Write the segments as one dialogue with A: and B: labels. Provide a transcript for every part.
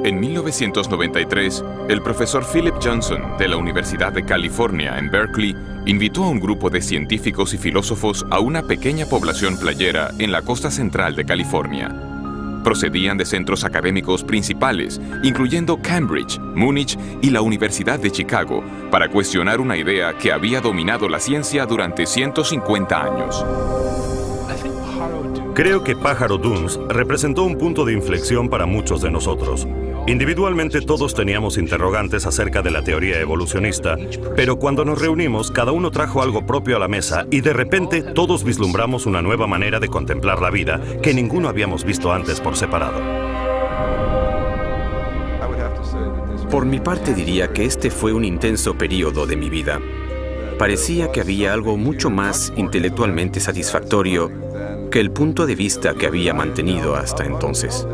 A: En 1993, el profesor Philip Johnson de la Universidad de California en Berkeley invitó a un grupo de científicos y filósofos a una pequeña población playera en la costa central de California. Procedían de centros académicos principales, incluyendo Cambridge, Múnich y la Universidad de Chicago, para cuestionar una idea que había dominado la ciencia durante 150 años.
B: Creo que Pájaro Dunes representó un punto de inflexión para muchos de nosotros. Individualmente todos teníamos interrogantes acerca de la teoría evolucionista, pero cuando nos reunimos, cada uno trajo algo propio a la mesa y de repente todos vislumbramos una nueva manera de contemplar la vida que ninguno habíamos visto antes por separado.
C: Por mi parte diría que este fue un intenso periodo de mi vida. Parecía que había algo mucho más intelectualmente satisfactorio que el punto de vista que había mantenido hasta entonces.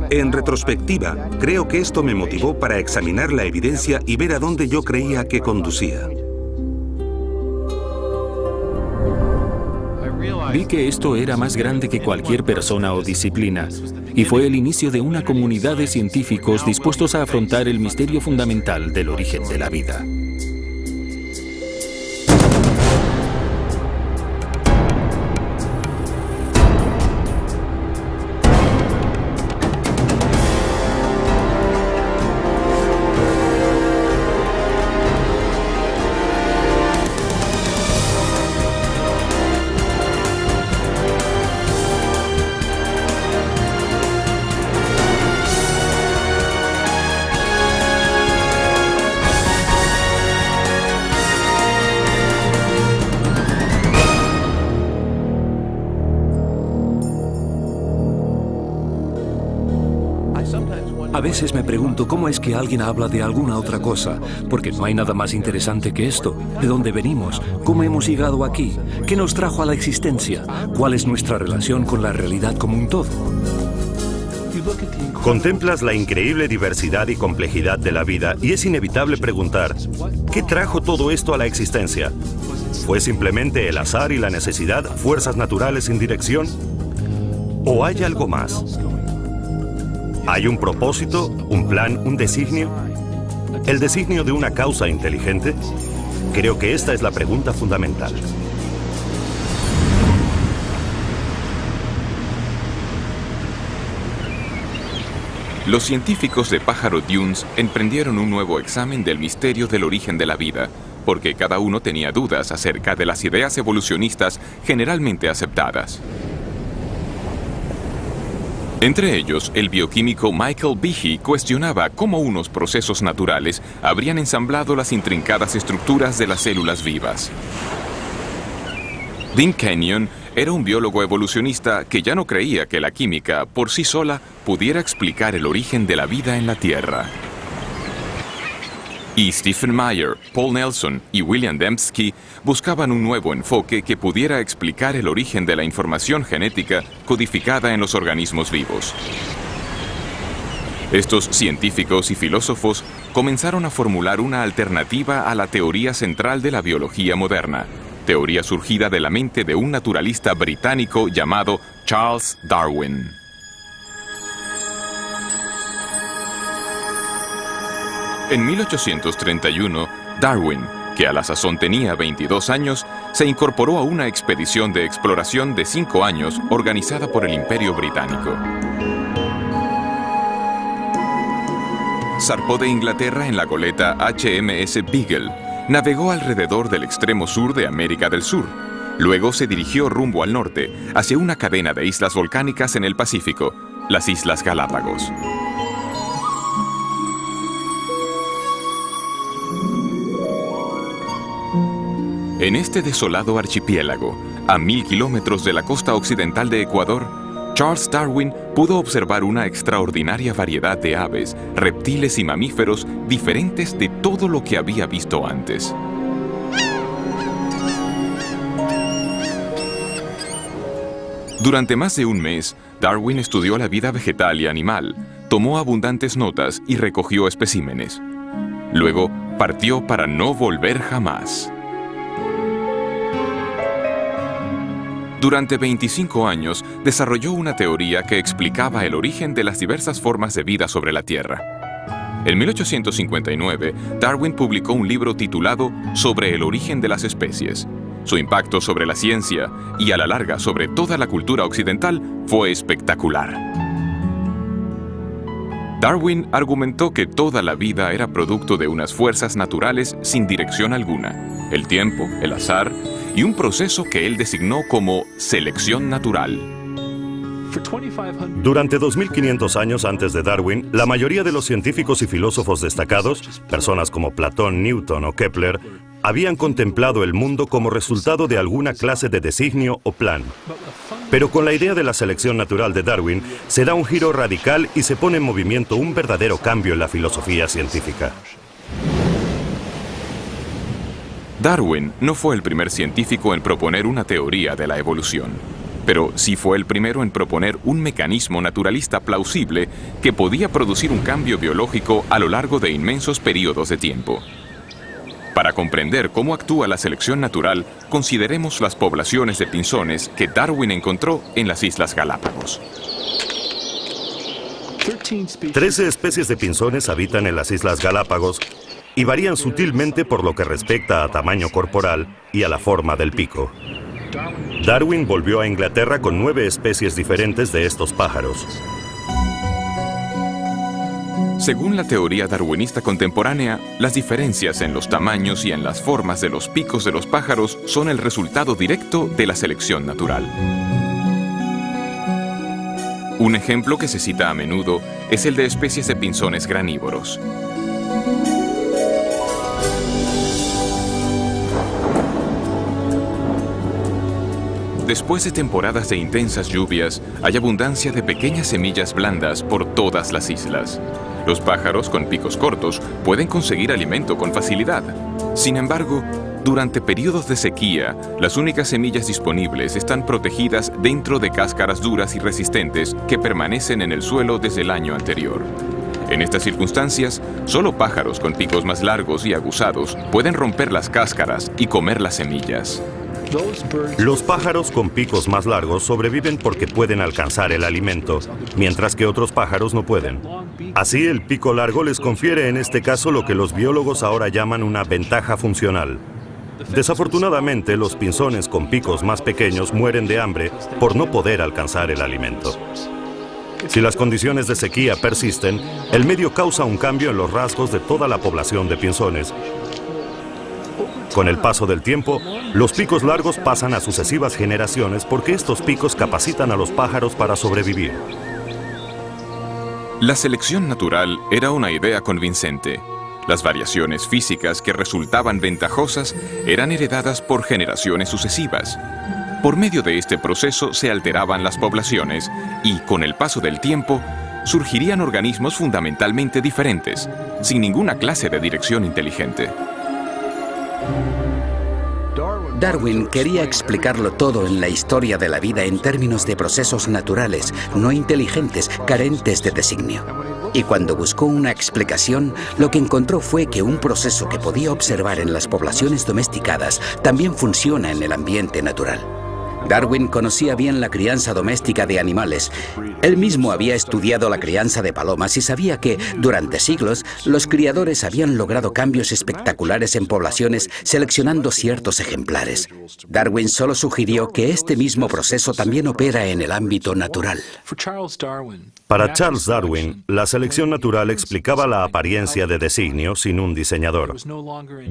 D: En retrospectiva, creo que esto me motivó para examinar la evidencia y ver a dónde yo creía que conducía.
E: Vi que esto era más grande que cualquier persona o disciplina, y fue el inicio de una comunidad de científicos dispuestos a afrontar el misterio fundamental del origen de la vida.
F: A veces me pregunto cómo es que alguien habla de alguna otra cosa, porque no hay nada más interesante que esto. ¿De dónde venimos? ¿Cómo hemos llegado aquí? ¿Qué nos trajo a la existencia? ¿Cuál es nuestra relación con la realidad como un todo?
B: Contemplas la increíble diversidad y complejidad de la vida y es inevitable preguntar, ¿qué trajo todo esto a la existencia? ¿Fue simplemente el azar y la necesidad, fuerzas naturales sin dirección? ¿O hay algo más? ¿Hay un propósito, un plan, un designio? ¿El designio de una causa inteligente? Creo que esta es la pregunta fundamental.
A: Los científicos de Pájaro Dunes emprendieron un nuevo examen del misterio del origen de la vida, porque cada uno tenía dudas acerca de las ideas evolucionistas generalmente aceptadas. Entre ellos, el bioquímico Michael Behe cuestionaba cómo unos procesos naturales habrían ensamblado las intrincadas estructuras de las células vivas. Dean Kenyon era un biólogo evolucionista que ya no creía que la química, por sí sola, pudiera explicar el origen de la vida en la Tierra. Y Stephen Meyer, Paul Nelson y William Dembski buscaban un nuevo enfoque que pudiera explicar el origen de la información genética codificada en los organismos vivos. Estos científicos y filósofos comenzaron a formular una alternativa a la teoría central de la biología moderna, teoría surgida de la mente de un naturalista británico llamado Charles Darwin. En 1831, Darwin, que a la sazón tenía 22 años, se incorporó a una expedición de exploración de 5 años organizada por el Imperio Británico. Zarpó de Inglaterra en la goleta HMS Beagle, navegó alrededor del extremo sur de América del Sur. Luego se dirigió rumbo al norte, hacia una cadena de islas volcánicas en el Pacífico, las Islas Galápagos. En este desolado archipiélago, a 1000 kilómetros de la costa occidental de Ecuador, Charles Darwin pudo observar una extraordinaria variedad de aves, reptiles y mamíferos diferentes de todo lo que había visto antes. Durante más de un mes, Darwin estudió la vida vegetal y animal, tomó abundantes notas y recogió especímenes. Luego, partió para no volver jamás. Durante 25 años desarrolló una teoría que explicaba el origen de las diversas formas de vida sobre la Tierra. En 1859, Darwin publicó un libro titulado Sobre el origen de las especies. Su impacto sobre la ciencia y a la larga sobre toda la cultura occidental fue espectacular. Darwin argumentó que toda la vida era producto de unas fuerzas naturales sin dirección alguna, el tiempo, el azar y un proceso que él designó como selección natural.
B: Durante 2500 años antes de Darwin, la mayoría de los científicos y filósofos destacados, personas como Platón, Newton o Kepler, habían contemplado el mundo como resultado de alguna clase de designio o plan. Pero con la idea de la selección natural de Darwin, se da un giro radical y se pone en movimiento un verdadero cambio en la filosofía científica.
A: Darwin no fue el primer científico en proponer una teoría de la evolución, pero sí fue el primero en proponer un mecanismo naturalista plausible que podía producir un cambio biológico a lo largo de inmensos periodos de tiempo. Para comprender cómo actúa la selección natural, consideremos las poblaciones de pinzones que Darwin encontró en las Islas Galápagos.
B: 13 especies de pinzones habitan en las Islas Galápagos y varían sutilmente por lo que respecta a tamaño corporal y a la forma del pico. Darwin volvió a Inglaterra con 9 especies diferentes de estos pájaros.
A: Según la teoría darwinista contemporánea, las diferencias en los tamaños y en las formas de los picos de los pájaros son el resultado directo de la selección natural. Un ejemplo que se cita a menudo es el de especies de pinzones granívoros. Después de temporadas de intensas lluvias, hay abundancia de pequeñas semillas blandas por todas las islas. Los pájaros con picos cortos pueden conseguir alimento con facilidad. Sin embargo, durante periodos de sequía, las únicas semillas disponibles están protegidas dentro de cáscaras duras y resistentes que permanecen en el suelo desde el año anterior. En estas circunstancias, solo pájaros con picos más largos y aguzados pueden romper las cáscaras y comer las semillas.
B: Los pájaros con picos más largos sobreviven porque pueden alcanzar el alimento, mientras que otros pájaros no pueden. Así, el pico largo les confiere en este caso lo que los biólogos ahora llaman una ventaja funcional. Desafortunadamente, los pinzones con picos más pequeños mueren de hambre por no poder alcanzar el alimento. Si las condiciones de sequía persisten, el medio causa un cambio en los rasgos de toda la población de pinzones. Con el paso del tiempo, los picos largos pasan a sucesivas generaciones porque estos picos capacitan a los pájaros para sobrevivir.
A: La selección natural era una idea convincente. Las variaciones físicas que resultaban ventajosas eran heredadas por generaciones sucesivas. Por medio de este proceso se alteraban las poblaciones y, con el paso del tiempo, surgirían organismos fundamentalmente diferentes, sin ninguna clase de dirección inteligente.
G: Darwin quería explicarlo todo en la historia de la vida en términos de procesos naturales, no inteligentes, carentes de designio. Y cuando buscó una explicación, lo que encontró fue que un proceso que podía observar en las poblaciones domesticadas también funciona en el ambiente natural. Darwin conocía bien la crianza doméstica de animales. Él mismo había estudiado la crianza de palomas y sabía que, durante siglos, los criadores habían logrado cambios espectaculares en poblaciones seleccionando ciertos ejemplares. Darwin solo sugirió que este mismo proceso también opera en el ámbito natural.
B: Para Charles Darwin, la selección natural explicaba la apariencia de designio sin un diseñador.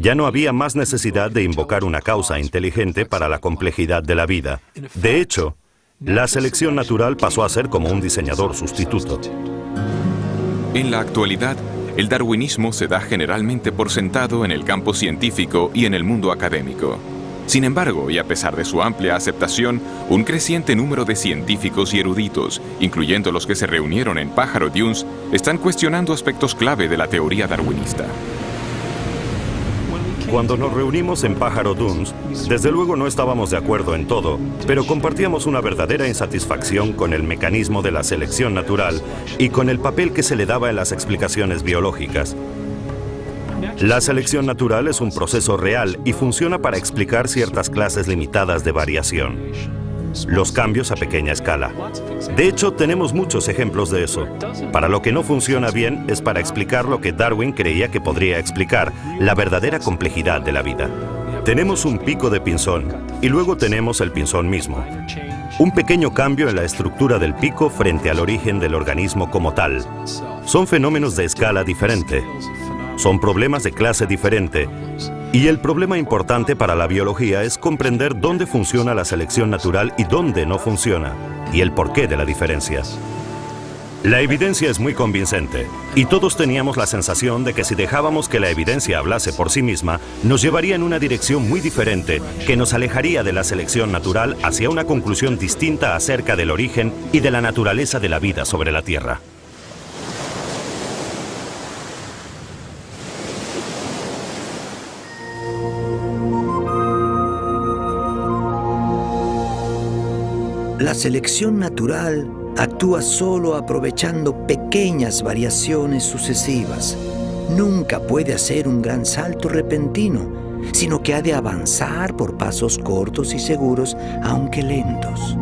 B: Ya no había más necesidad de invocar una causa inteligente para la complejidad de la vida. De hecho, la selección natural pasó a ser como un diseñador sustituto.
A: En la actualidad, el darwinismo se da generalmente por sentado en el campo científico y en el mundo académico. Sin embargo, y a pesar de su amplia aceptación, un creciente número de científicos y eruditos, incluyendo los que se reunieron en Pájaro Dunes, están cuestionando aspectos clave de la teoría darwinista.
B: Cuando nos reunimos en Pájaro Dunes, desde luego no estábamos de acuerdo en todo, pero compartíamos una verdadera insatisfacción con el mecanismo de la selección natural y con el papel que se le daba en las explicaciones biológicas. La selección natural es un proceso real y funciona para explicar ciertas clases limitadas de variación. los cambios a pequeña escala. De hecho, tenemos muchos ejemplos de eso. Para lo que no funciona bien es para explicar lo que Darwin creía que podría explicar, la verdadera complejidad de la vida. Tenemos un pico de pinzón y luego tenemos el pinzón mismo. Un pequeño cambio en la estructura del pico frente al origen del organismo como tal. Son fenómenos de escala diferente. Son problemas de clase diferente. Y el problema importante para la biología es comprender dónde funciona la selección natural y dónde no funciona, y el porqué de la diferencia. La evidencia es muy convincente, y todos teníamos la sensación de que si dejábamos que la evidencia hablase por sí misma, nos llevaría en una dirección muy diferente, que nos alejaría de la selección natural hacia una conclusión distinta acerca del origen y de la naturaleza de la vida sobre la Tierra.
H: La selección natural actúa solo aprovechando pequeñas variaciones sucesivas. Nunca puede hacer un gran salto repentino, sino que ha de avanzar por pasos cortos y seguros, aunque lentos.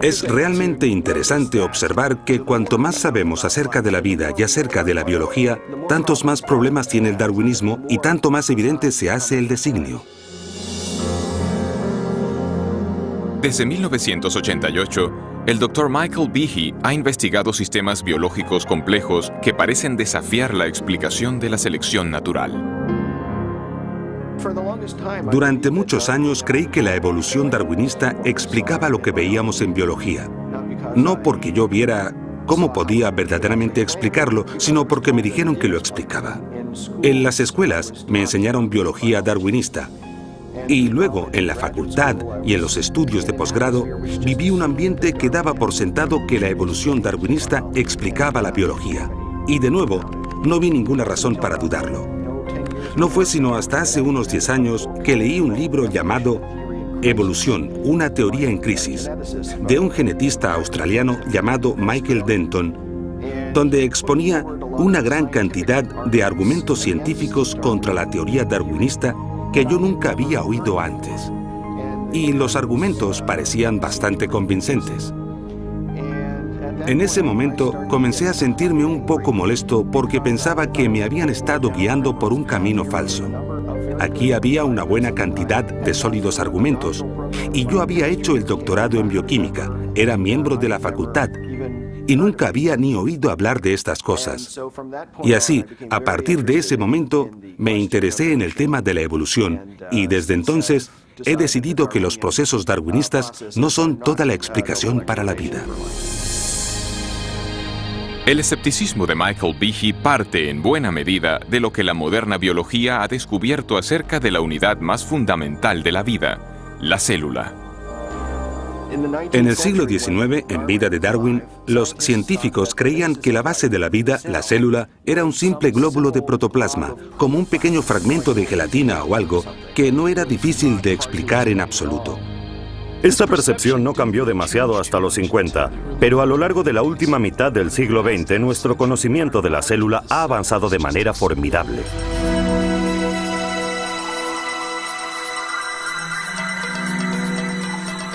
D: Es realmente interesante observar que cuanto más sabemos acerca de la vida y acerca de la biología, tantos más problemas tiene el darwinismo y tanto más evidente se hace el designio.
A: Desde 1988, el Dr. Michael Behe ha investigado sistemas biológicos complejos que parecen desafiar la explicación de la selección natural.
D: Durante muchos años creí que la evolución darwinista explicaba lo que veíamos en biología. No porque yo viera cómo podía verdaderamente explicarlo, sino porque me dijeron que lo explicaba. En las escuelas me enseñaron biología darwinista. Y luego, en la facultad y en los estudios de posgrado, viví un ambiente que daba por sentado que la evolución darwinista explicaba la biología. Y de nuevo, no vi ninguna razón para dudarlo. No fue sino hasta hace unos 10 años que leí un libro llamado Evolución, una teoría en crisis, de un genetista australiano llamado Michael Denton, donde exponía una gran cantidad de argumentos científicos contra la teoría darwinista que yo nunca había oído antes. Y los argumentos parecían bastante convincentes. En ese momento comencé a sentirme un poco molesto porque pensaba que me habían estado guiando por un camino falso. Aquí había una buena cantidad de sólidos argumentos y yo había hecho el doctorado en bioquímica, era miembro de la facultad y nunca había ni oído hablar de estas cosas. Y así, a partir de ese momento, me interesé en el tema de la evolución y desde entonces he decidido que los procesos darwinistas no son toda la explicación para la vida.
A: El escepticismo de Michael Behe parte en buena medida de lo que la moderna biología ha descubierto acerca de la unidad más fundamental de la vida, la célula.
D: En el siglo XIX, en vida de Darwin, los científicos creían que la base de la vida, la célula, era un simple glóbulo de protoplasma, como un pequeño fragmento de gelatina o algo que no era difícil de explicar en absoluto.
B: Esta percepción no cambió demasiado hasta los 50, pero a lo largo de la última mitad del siglo XX, nuestro conocimiento de la célula ha avanzado de manera formidable.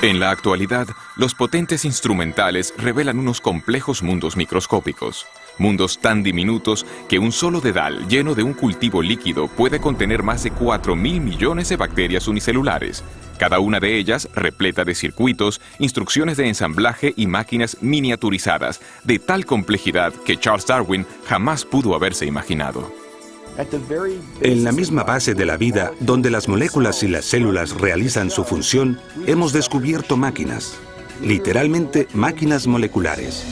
A: En la actualidad, los potentes instrumentales revelan unos complejos mundos microscópicos. Mundos tan diminutos que un solo dedal lleno de un cultivo líquido puede contener más de 4.000 millones de bacterias unicelulares, cada una de ellas repleta de circuitos, instrucciones de ensamblaje y máquinas miniaturizadas, de tal complejidad que Charles Darwin jamás pudo haberse imaginado.
D: En la misma base de la vida, donde las moléculas y las células realizan su función, hemos descubierto máquinas, literalmente máquinas moleculares.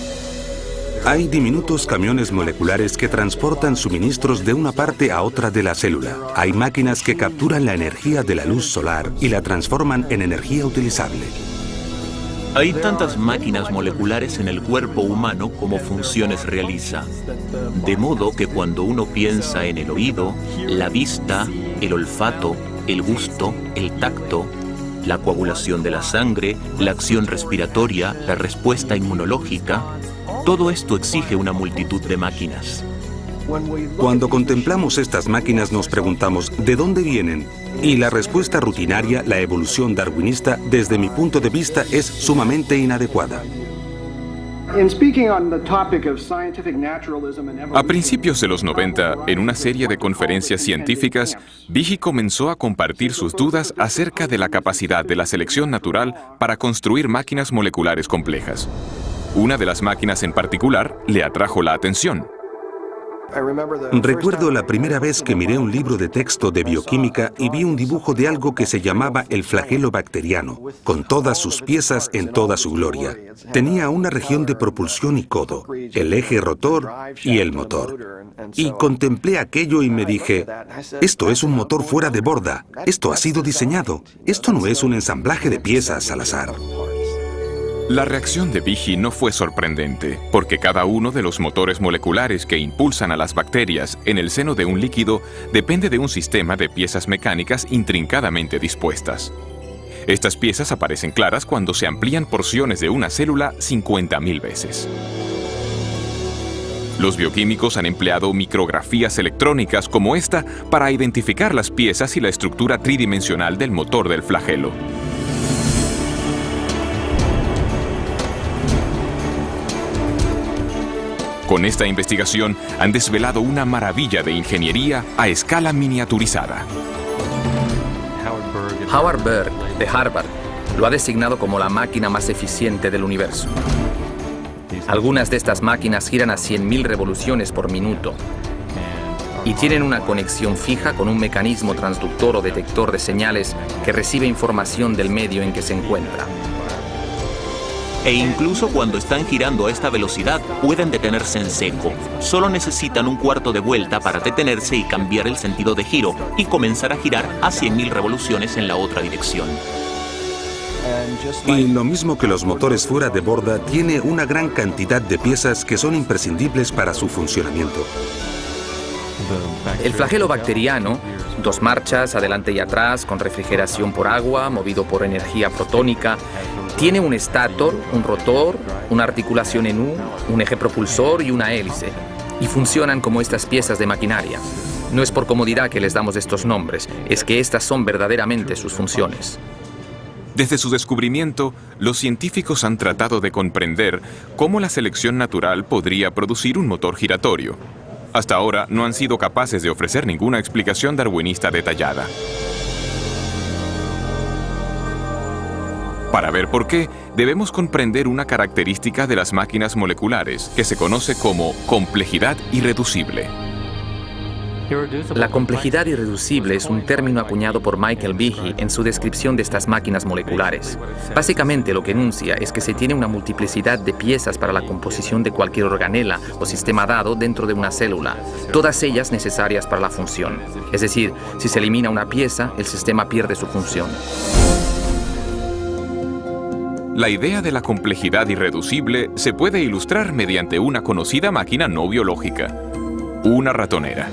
D: Hay diminutos camiones moleculares que transportan suministros de una parte a otra de la célula. Hay máquinas que capturan la energía de la luz solar y la transforman en energía utilizable.
I: Hay tantas máquinas moleculares en el cuerpo humano como funciones realiza. De modo que cuando uno piensa en el oído, la vista, el olfato, el gusto, el tacto, la coagulación de la sangre, la acción respiratoria, la respuesta inmunológica, todo esto exige una multitud de máquinas.
D: Cuando contemplamos estas máquinas nos preguntamos ¿de dónde vienen? Y la respuesta rutinaria, la evolución darwinista, desde mi punto de vista, es sumamente inadecuada.
A: A principios de los 90, en una serie de conferencias científicas, Behe comenzó a compartir sus dudas acerca de la capacidad de la selección natural para construir máquinas moleculares complejas. Una de las máquinas en particular le atrajo la atención.
D: Recuerdo la primera vez que miré un libro de texto de bioquímica y vi un dibujo de algo que se llamaba el flagelo bacteriano, con todas sus piezas en toda su gloria. Tenía una región de propulsión y codo, el eje rotor y el motor. Y contemplé aquello y me dije, esto es un motor fuera de borda, esto ha sido diseñado, esto no es un ensamblaje de piezas al azar.
A: La reacción de Behe no fue sorprendente, porque cada uno de los motores moleculares que impulsan a las bacterias en el seno de un líquido depende de un sistema de piezas mecánicas intrincadamente dispuestas. Estas piezas aparecen claras cuando se amplían porciones de una célula 50.000 veces. Los bioquímicos han empleado micrografías electrónicas como esta para identificar las piezas y la estructura tridimensional del motor del flagelo. Con esta investigación han desvelado una maravilla de ingeniería a escala miniaturizada.
J: Howard Berg, de Harvard, lo ha designado como la máquina más eficiente del universo. Algunas de estas máquinas giran a 100.000 revoluciones por minuto y tienen una conexión fija con un mecanismo transductor o detector de señales que recibe información del medio en que se encuentra.
I: E incluso cuando están girando a esta velocidad, pueden detenerse en seco. Solo necesitan un cuarto de vuelta para detenerse y cambiar el sentido de giro y comenzar a girar a 100.000 revoluciones en la otra dirección.
D: Y lo mismo que los motores fuera de borda, tiene una gran cantidad de piezas que son imprescindibles para su funcionamiento.
J: El flagelo bacteriano, 2 marchas, adelante y atrás, con refrigeración por agua, movido por energía protónica, tiene un estator, un rotor, una articulación en U, un eje propulsor y una hélice, y funcionan como estas piezas de maquinaria. No es por comodidad que les damos estos nombres, es que estas son verdaderamente sus funciones.
A: Desde su descubrimiento, los científicos han tratado de comprender cómo la selección natural podría producir un motor giratorio. Hasta ahora no han sido capaces de ofrecer ninguna explicación darwinista detallada. Para ver por qué, debemos comprender una característica de las máquinas moleculares que se conoce como complejidad irreducible.
J: La complejidad irreducible es un término acuñado por Michael Behe en su descripción de estas máquinas moleculares. Básicamente lo que enuncia es que se tiene una multiplicidad de piezas para la composición de cualquier organela o sistema dado dentro de una célula, todas ellas necesarias para la función. Es decir, si se elimina una pieza, el sistema pierde su función.
A: La idea de la complejidad irreducible se puede ilustrar mediante una conocida máquina no biológica, una ratonera.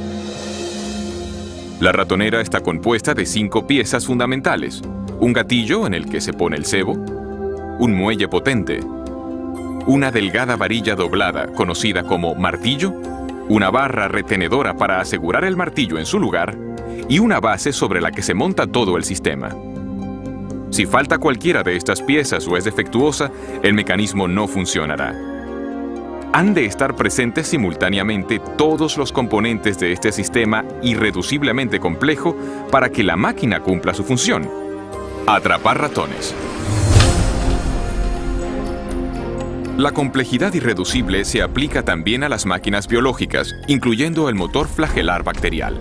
A: La ratonera está compuesta de 5 piezas fundamentales: un gatillo en el que se pone el cebo, un muelle potente, una delgada varilla doblada conocida como martillo, una barra retenedora para asegurar el martillo en su lugar y una base sobre la que se monta todo el sistema. Si falta cualquiera de estas piezas o es defectuosa, el mecanismo no funcionará. Han de estar presentes simultáneamente todos los componentes de este sistema irreduciblemente complejo para que la máquina cumpla su función: atrapar ratones. La complejidad irreducible se aplica también a las máquinas biológicas, incluyendo el motor flagelar bacterial.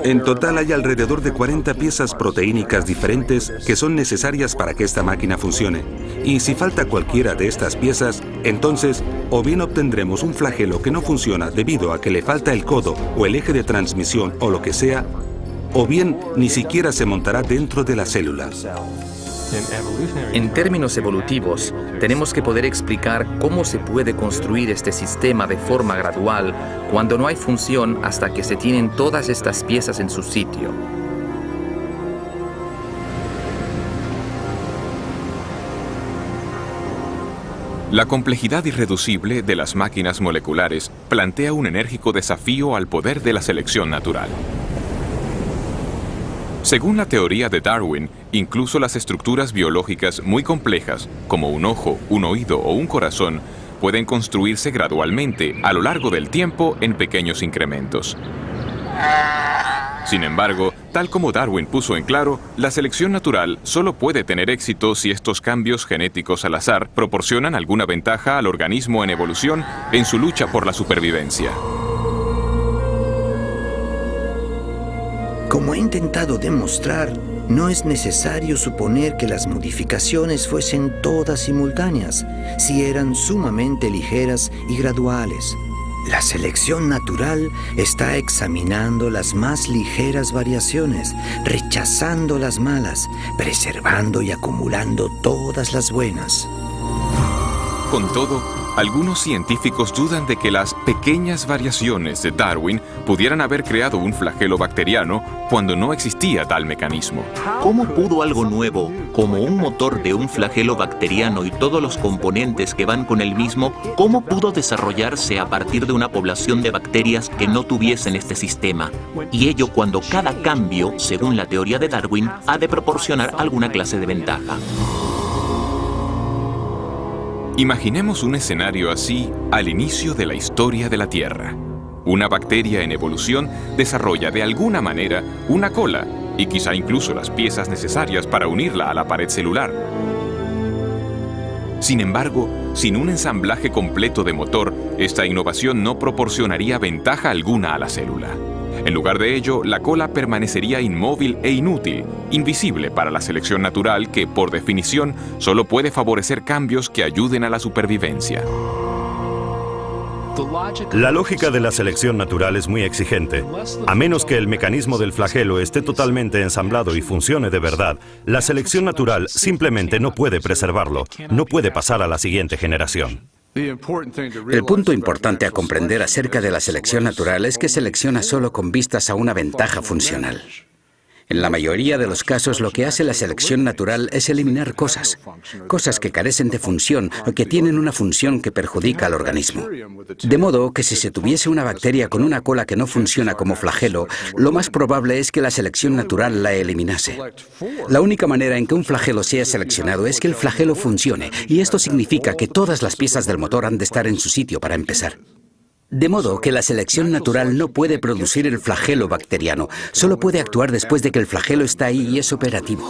D: En total hay alrededor de 40 piezas proteínicas diferentes que son necesarias para que esta máquina funcione. Y si falta cualquiera de estas piezas, entonces o bien obtendremos un flagelo que no funciona debido a que le falta el codo o el eje de transmisión o lo que sea, o bien ni siquiera se montará dentro de la célula.
J: En términos evolutivos, tenemos que poder explicar cómo se puede construir este sistema de forma gradual cuando no hay función hasta que se tienen todas estas piezas en su sitio.
A: La complejidad irreducible de las máquinas moleculares plantea un enérgico desafío al poder de la selección natural. Según la teoría de Darwin, incluso las estructuras biológicas muy complejas, como un ojo, un oído o un corazón, pueden construirse gradualmente a lo largo del tiempo en pequeños incrementos. Sin embargo, tal como Darwin puso en claro, la selección natural solo puede tener éxito si estos cambios genéticos al azar proporcionan alguna ventaja al organismo en evolución en su lucha por la supervivencia.
H: Como he intentado demostrar, no es necesario suponer que las modificaciones fuesen todas simultáneas, si eran sumamente ligeras y graduales. La selección natural está examinando las más ligeras variaciones, rechazando las malas, preservando y acumulando todas las buenas.
A: Con todo, algunos científicos dudan de que las pequeñas variaciones de Darwin pudieran haber creado un flagelo bacteriano cuando no existía tal mecanismo.
I: ¿Cómo pudo algo nuevo, como un motor de un flagelo bacteriano y todos los componentes que van con el mismo, cómo pudo desarrollarse a partir de una población de bacterias que no tuviesen este sistema? Y ello cuando cada cambio, según la teoría de Darwin, ha de proporcionar alguna clase de ventaja.
A: Imaginemos un escenario así al inicio de la historia de la Tierra. Una bacteria en evolución desarrolla de alguna manera una cola y quizá incluso las piezas necesarias para unirla a la pared celular. Sin embargo, sin un ensamblaje completo de motor, esta innovación no proporcionaría ventaja alguna a la célula. En lugar de ello, la cola permanecería inmóvil e inútil, invisible para la selección natural que, por definición, solo puede favorecer cambios que ayuden a la supervivencia.
B: La lógica de la selección natural es muy exigente. A menos que el mecanismo del flagelo esté totalmente ensamblado y funcione de verdad, la selección natural simplemente no puede preservarlo, no puede pasar a la siguiente generación.
G: El punto importante a comprender acerca de la selección natural es que selecciona solo con vistas a una ventaja funcional. En la mayoría de los casos, lo que hace la selección natural es eliminar cosas que carecen de función o que tienen una función que perjudica al organismo. De modo que si se tuviese una bacteria con una cola que no funciona como flagelo, lo más probable es que la selección natural la eliminase. La única manera en que un flagelo sea seleccionado es que el flagelo funcione, y esto significa que todas las piezas del motor han de estar en su sitio para empezar. De modo que la selección natural no puede producir el flagelo bacteriano, solo puede actuar después de que el flagelo está ahí y es operativo.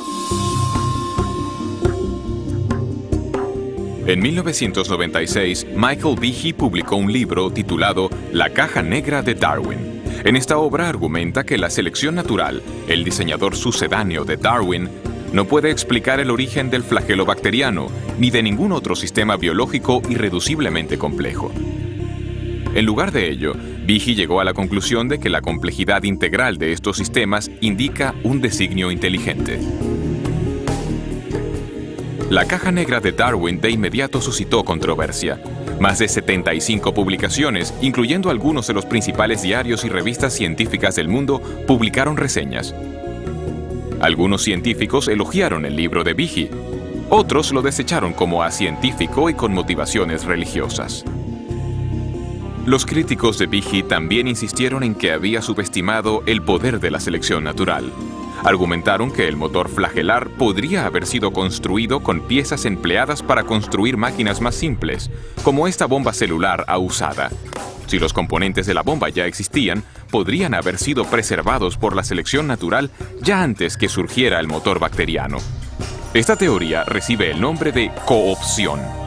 A: En 1996, Michael Behe publicó un libro titulado La caja negra de Darwin. En esta obra argumenta que la selección natural, el diseñador sucedáneo de Darwin, no puede explicar el origen del flagelo bacteriano ni de ningún otro sistema biológico irreduciblemente complejo. En lugar de ello, Behe llegó a la conclusión de que la complejidad integral de estos sistemas indica un designio inteligente. La caja negra de Darwin de inmediato suscitó controversia. Más de 75 publicaciones, incluyendo algunos de los principales diarios y revistas científicas del mundo, publicaron reseñas. Algunos científicos elogiaron el libro de Behe, otros lo desecharon como acientífico y con motivaciones religiosas. Los críticos de Behe también insistieron en que había subestimado el poder de la selección natural. Argumentaron que el motor flagelar podría haber sido construido con piezas empleadas para construir máquinas más simples, como esta bomba celular usada. Si los componentes de la bomba ya existían, podrían haber sido preservados por la selección natural ya antes que surgiera el motor bacteriano. Esta teoría recibe el nombre de coopción.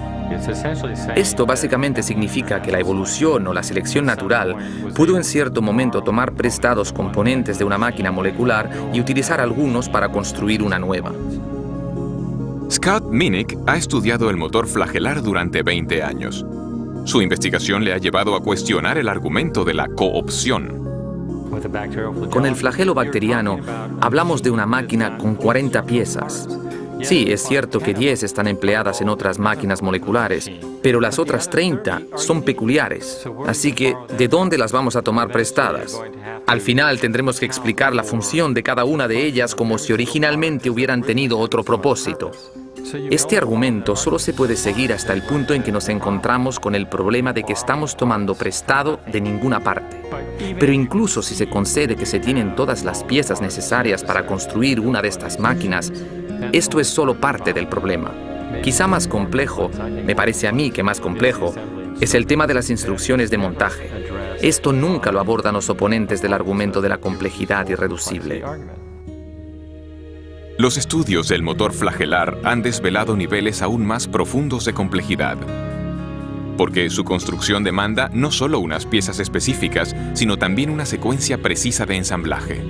J: Esto básicamente significa que la evolución o la selección natural pudo en cierto momento tomar prestados componentes de una máquina molecular y utilizar algunos para construir una nueva.
A: Scott Minnick ha estudiado el motor flagelar durante 20 años. Su investigación le ha llevado a cuestionar el argumento de la coopción.
J: Con el flagelo bacteriano, hablamos de una máquina con 40 piezas. Sí, es cierto que 10 están empleadas en otras máquinas moleculares, pero las otras 30 son peculiares. Así que, ¿de dónde las vamos a tomar prestadas? Al final tendremos que explicar la función de cada una de ellas como si originalmente hubieran tenido otro propósito. Este argumento solo se puede seguir hasta el punto en que nos encontramos con el problema de que estamos tomando prestado de ninguna parte. Pero incluso si se concede que se tienen todas las piezas necesarias para construir una de estas máquinas, esto es solo parte del problema. Quizá más complejo, me parece a mí que más complejo, es el tema de las instrucciones de montaje. Esto nunca lo abordan los oponentes del argumento de la complejidad irreducible.
A: Los estudios del motor flagelar han desvelado niveles aún más profundos de complejidad, porque su construcción demanda no solo unas piezas específicas, sino también una secuencia precisa de ensamblaje.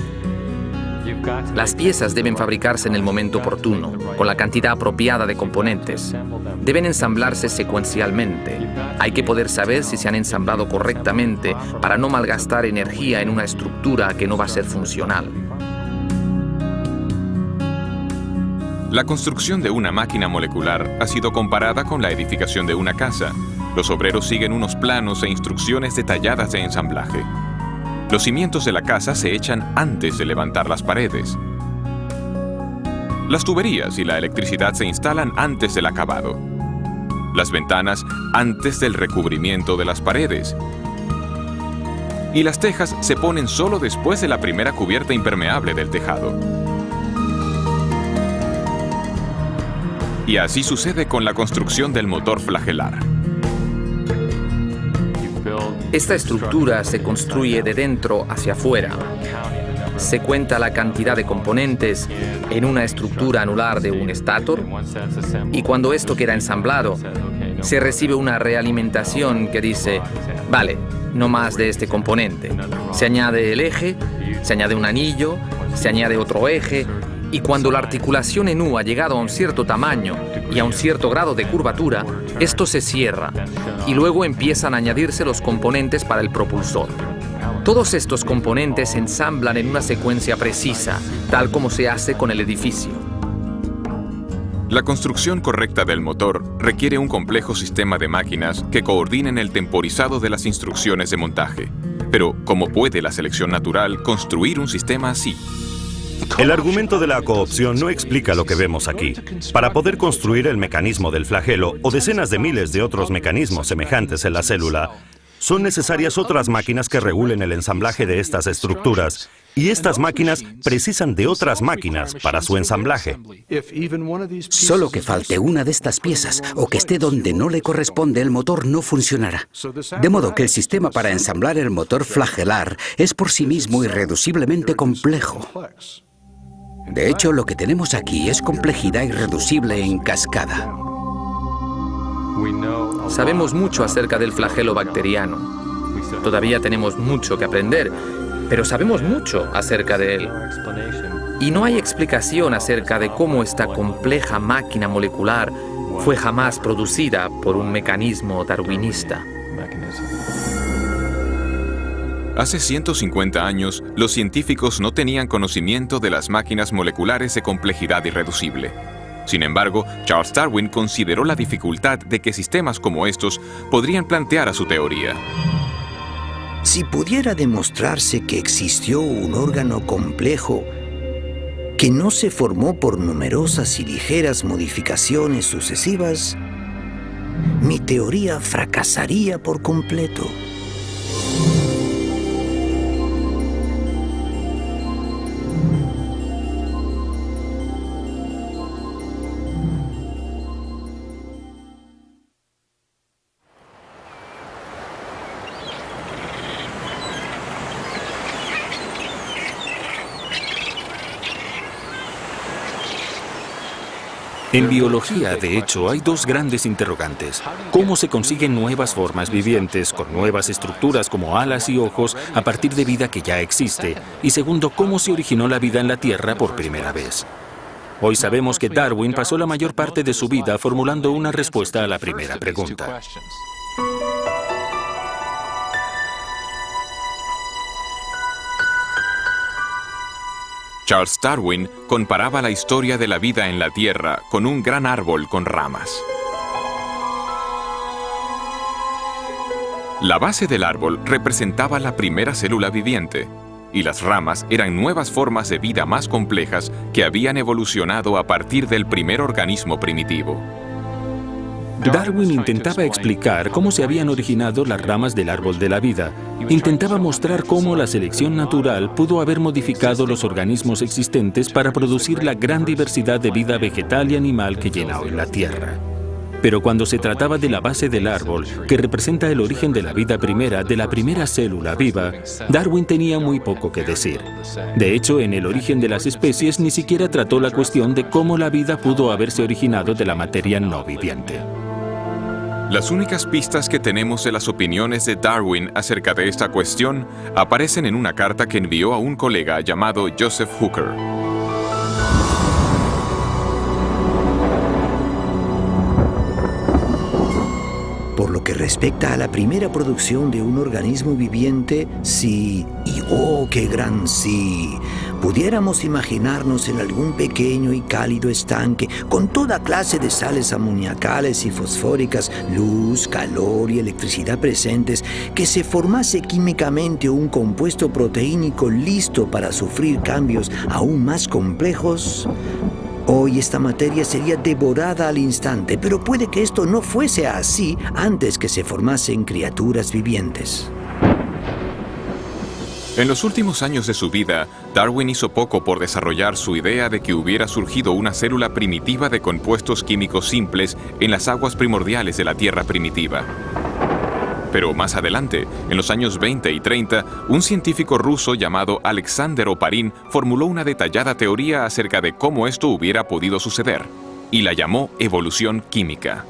J: Las piezas deben fabricarse en el momento oportuno, con la cantidad apropiada de componentes. Deben ensamblarse secuencialmente. Hay que poder saber si se han ensamblado correctamente para no malgastar energía en una estructura que no va a ser funcional.
A: La construcción de una máquina molecular ha sido comparada con la edificación de una casa. Los obreros siguen unos planos e instrucciones detalladas de ensamblaje. Los cimientos de la casa se echan antes de levantar las paredes. Las tuberías y la electricidad se instalan antes del acabado. Las ventanas antes del recubrimiento de las paredes. Y las tejas se ponen solo después de la primera cubierta impermeable del tejado. Y así sucede con la construcción del motor flagelar.
J: Esta estructura se construye de dentro hacia afuera. Se cuenta la cantidad de componentes en una estructura anular de un estator y cuando esto queda ensamblado, se recibe una realimentación que dice, vale, no más de este componente. Se añade el eje, se añade un anillo, se añade otro eje y cuando la articulación en U ha llegado a un cierto tamaño y a un cierto grado de curvatura, esto se cierra y luego empiezan a añadirse los componentes para el propulsor. Todos estos componentes se ensamblan en una secuencia precisa, tal como se hace con el edificio.
A: La construcción correcta del motor requiere un complejo sistema de máquinas que coordinen el temporizado de las instrucciones de montaje. Pero, ¿cómo puede la selección natural construir un sistema así?
B: El argumento de la coopción no explica lo que vemos aquí. Para poder construir el mecanismo del flagelo o decenas de miles de otros mecanismos semejantes en la célula, son necesarias otras máquinas que regulen el ensamblaje de estas estructuras, y estas máquinas precisan de otras máquinas para su ensamblaje.
G: Solo que falte una de estas piezas o que esté donde no le corresponde, el motor no funcionará. De modo que el sistema para ensamblar el motor flagelar es por sí mismo irreduciblemente complejo. De hecho, lo que tenemos aquí es complejidad irreducible en cascada.
J: Sabemos mucho acerca del flagelo bacteriano. Todavía tenemos mucho que aprender, pero sabemos mucho acerca de él. Y no hay explicación acerca de cómo esta compleja máquina molecular fue jamás producida por un mecanismo darwinista.
A: Hace 150 años, los científicos no tenían conocimiento de las máquinas moleculares de complejidad irreducible. Sin embargo, Charles Darwin consideró la dificultad de que sistemas como estos podrían plantear a su teoría.
H: Si pudiera demostrarse que existió un órgano complejo que no se formó por numerosas y ligeras modificaciones sucesivas, mi teoría fracasaría por completo.
E: En biología, de hecho, hay dos grandes interrogantes. ¿Cómo se consiguen nuevas formas vivientes con nuevas estructuras como alas y ojos a partir de vida que ya existe? Y segundo, ¿cómo se originó la vida en la Tierra por primera vez? Hoy sabemos que Darwin pasó la mayor parte de su vida formulando una respuesta a la primera pregunta.
A: Charles Darwin comparaba la historia de la vida en la Tierra con un gran árbol con ramas. La base del árbol representaba la primera célula viviente, y las ramas eran nuevas formas de vida más complejas que habían evolucionado a partir del primer organismo primitivo.
E: Darwin intentaba explicar cómo se habían originado las ramas del árbol de la vida. Intentaba mostrar cómo la selección natural pudo haber modificado los organismos existentes para producir la gran diversidad de vida vegetal y animal que llena hoy la Tierra. Pero cuando se trataba de la base del árbol, que representa el origen de la vida primera, de la primera célula viva, Darwin tenía muy poco que decir. De hecho, en El origen de las especies ni siquiera trató la cuestión de cómo la vida pudo haberse originado de la materia no viviente.
A: Las únicas pistas que tenemos de las opiniones de Darwin acerca de esta cuestión aparecen en una carta que envió a un colega llamado Joseph Hooker.
H: Por lo que respecta a la primera producción de un organismo viviente, sí, y oh, qué gran sí, pudiéramos imaginarnos en algún pequeño y cálido estanque con toda clase de sales amoniacales y fosfóricas, luz, calor y electricidad presentes, que se formase químicamente un compuesto proteínico listo para sufrir cambios aún más complejos. Hoy esta materia sería devorada al instante, pero puede que esto no fuese así antes que se formasen criaturas vivientes.
A: En los últimos años de su vida, Darwin hizo poco por desarrollar su idea de que hubiera surgido una célula primitiva de compuestos químicos simples en las aguas primordiales de la Tierra primitiva. Pero más adelante, en los años 20 y 30, un científico ruso llamado Alexander Oparin formuló una detallada teoría acerca de cómo esto hubiera podido suceder, y la llamó evolución química.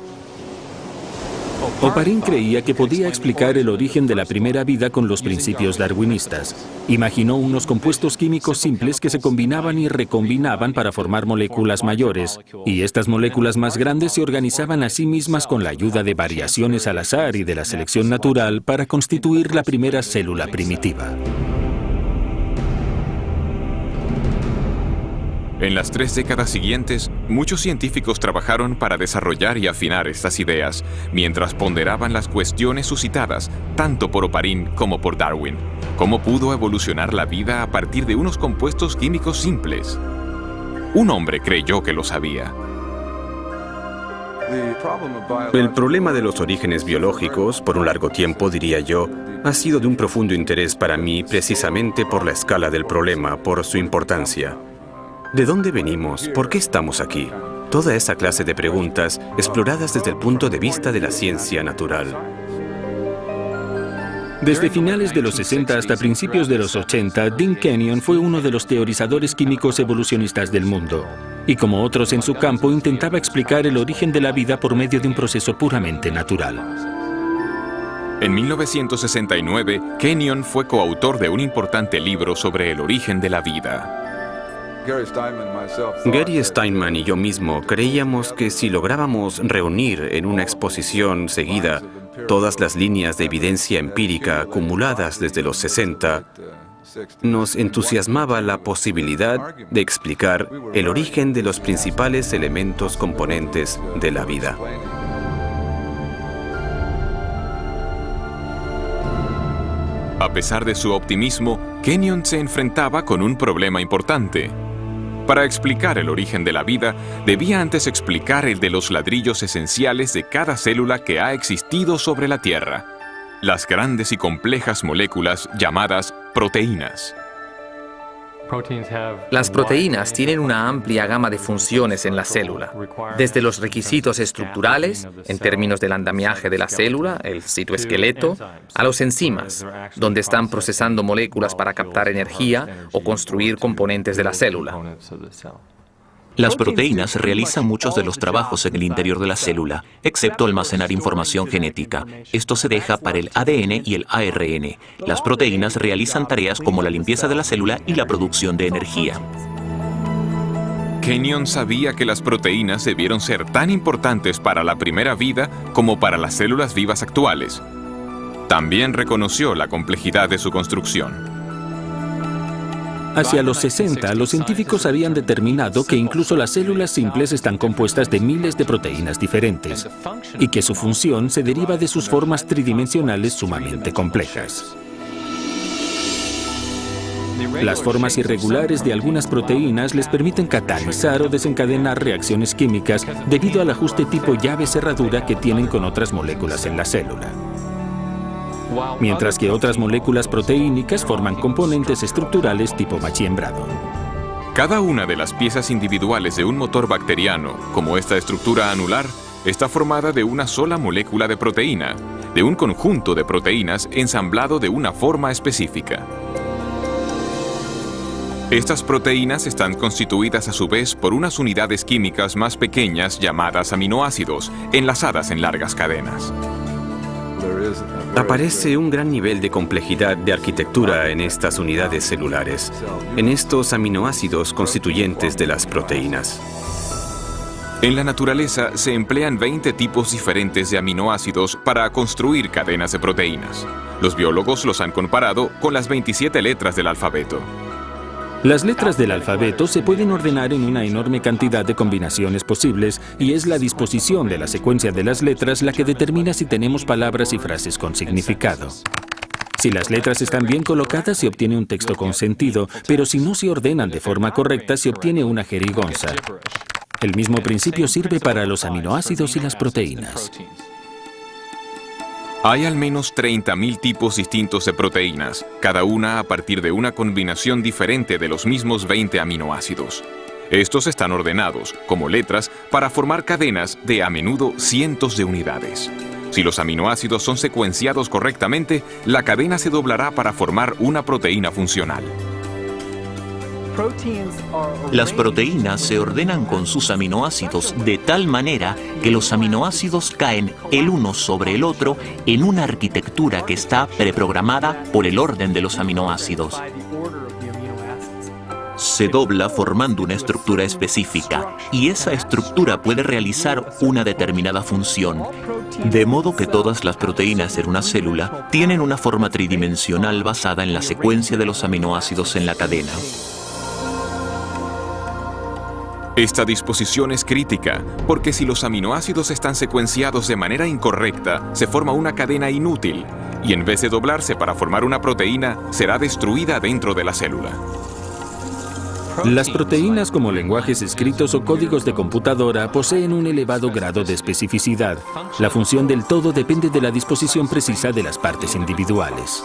E: Oparin creía que podía explicar el origen de la primera vida con los principios darwinistas. Imaginó unos compuestos químicos simples que se combinaban y recombinaban para formar moléculas mayores, y estas moléculas más grandes se organizaban a sí mismas con la ayuda de variaciones al azar y de la selección natural para constituir la primera célula primitiva.
A: En las 3 décadas siguientes, muchos científicos trabajaron para desarrollar y afinar estas ideas, mientras ponderaban las cuestiones suscitadas tanto por Oparin como por Darwin. ¿Cómo pudo evolucionar la vida a partir de unos compuestos químicos simples? Un hombre creyó que lo sabía.
C: El problema de los orígenes biológicos, por un largo tiempo, diría yo, ha sido de un profundo interés para mí precisamente por la escala del problema, por su importancia. ¿De dónde venimos? ¿Por qué estamos aquí? Toda esa clase de preguntas exploradas desde el punto de vista de la ciencia natural.
E: Desde finales de los 60 hasta principios de los 80, Dean Kenyon fue uno de los teorizadores químicos evolucionistas del mundo. Y como otros en su campo, intentaba explicar el origen de la vida por medio de un proceso puramente natural.
A: En 1969, Kenyon fue coautor de un importante libro sobre el origen de la vida.
C: Gary Steinman y yo mismo creíamos que si lográbamos reunir en una exposición seguida todas las líneas de evidencia empírica acumuladas desde los 60, nos entusiasmaba la posibilidad de explicar el origen de los principales elementos componentes de la vida.
A: A pesar de su optimismo, Kenyon se enfrentaba con un problema importante. Para explicar el origen de la vida, debía antes explicar el de los ladrillos esenciales de cada célula que ha existido sobre la Tierra, las grandes y complejas moléculas llamadas proteínas.
J: Las proteínas tienen una amplia gama de funciones en la célula, desde los requisitos estructurales, en términos del andamiaje de la célula, el citoesqueleto, a los enzimas, donde están procesando moléculas para captar energía o construir componentes de la célula.
I: Las proteínas realizan muchos de los trabajos en el interior de la célula, excepto almacenar información genética. Esto se deja para el ADN y el ARN. Las proteínas realizan tareas como la limpieza de la célula y la producción de energía.
A: Kenyon sabía que las proteínas debieron ser tan importantes para la primera vida como para las células vivas actuales. También reconoció la complejidad de su construcción.
E: Hacia los 60, los científicos habían determinado que incluso las células simples están compuestas de miles de proteínas diferentes y que su función se deriva de sus formas tridimensionales sumamente complejas. Las formas irregulares de algunas proteínas les permiten catalizar o desencadenar reacciones químicas debido al ajuste tipo llave-cerradura que tienen con otras moléculas en la célula. Mientras que otras moléculas proteínicas forman componentes estructurales tipo machiembrado.
A: Cada una de las piezas individuales de un motor bacteriano, como esta estructura anular, está formada de una sola molécula de proteína, de un conjunto de proteínas ensamblado de una forma específica. Estas proteínas están constituidas a su vez por unas unidades químicas más pequeñas llamadas aminoácidos, enlazadas en largas cadenas.
C: Aparece un gran nivel de complejidad de arquitectura en estas unidades celulares, en estos aminoácidos constituyentes de las proteínas.
A: En la naturaleza se emplean 20 tipos diferentes de aminoácidos para construir cadenas de proteínas. Los biólogos los han comparado con las 27 letras del alfabeto.
E: Las letras del alfabeto se pueden ordenar en una enorme cantidad de combinaciones posibles y es la disposición de la secuencia de las letras la que determina si tenemos palabras y frases con significado. Si las letras están bien colocadas se obtiene un texto con sentido, pero si no se ordenan de forma correcta se obtiene una jerigonza. El mismo principio sirve para los aminoácidos y las proteínas.
A: Hay al menos 30.000 tipos distintos de proteínas, cada una a partir de una combinación diferente de los mismos 20 aminoácidos. Estos están ordenados, como letras, para formar cadenas de a menudo cientos de unidades. Si los aminoácidos son secuenciados correctamente, la cadena se doblará para formar una proteína funcional.
I: Las proteínas se ordenan con sus aminoácidos de tal manera que los aminoácidos caen el uno sobre el otro en una arquitectura que está preprogramada por el orden de los aminoácidos. Se dobla formando una estructura específica y esa estructura puede realizar una determinada función, de modo que todas las proteínas en una célula tienen una forma tridimensional basada en la secuencia de los aminoácidos en la cadena.
A: Esta disposición es crítica, porque si los aminoácidos están secuenciados de manera incorrecta, se forma una cadena inútil, y en vez de doblarse para formar una proteína, será destruida dentro de la célula.
E: Las proteínas, como lenguajes escritos o códigos de computadora, poseen un elevado grado de especificidad. La función del todo depende de la disposición precisa de las partes individuales.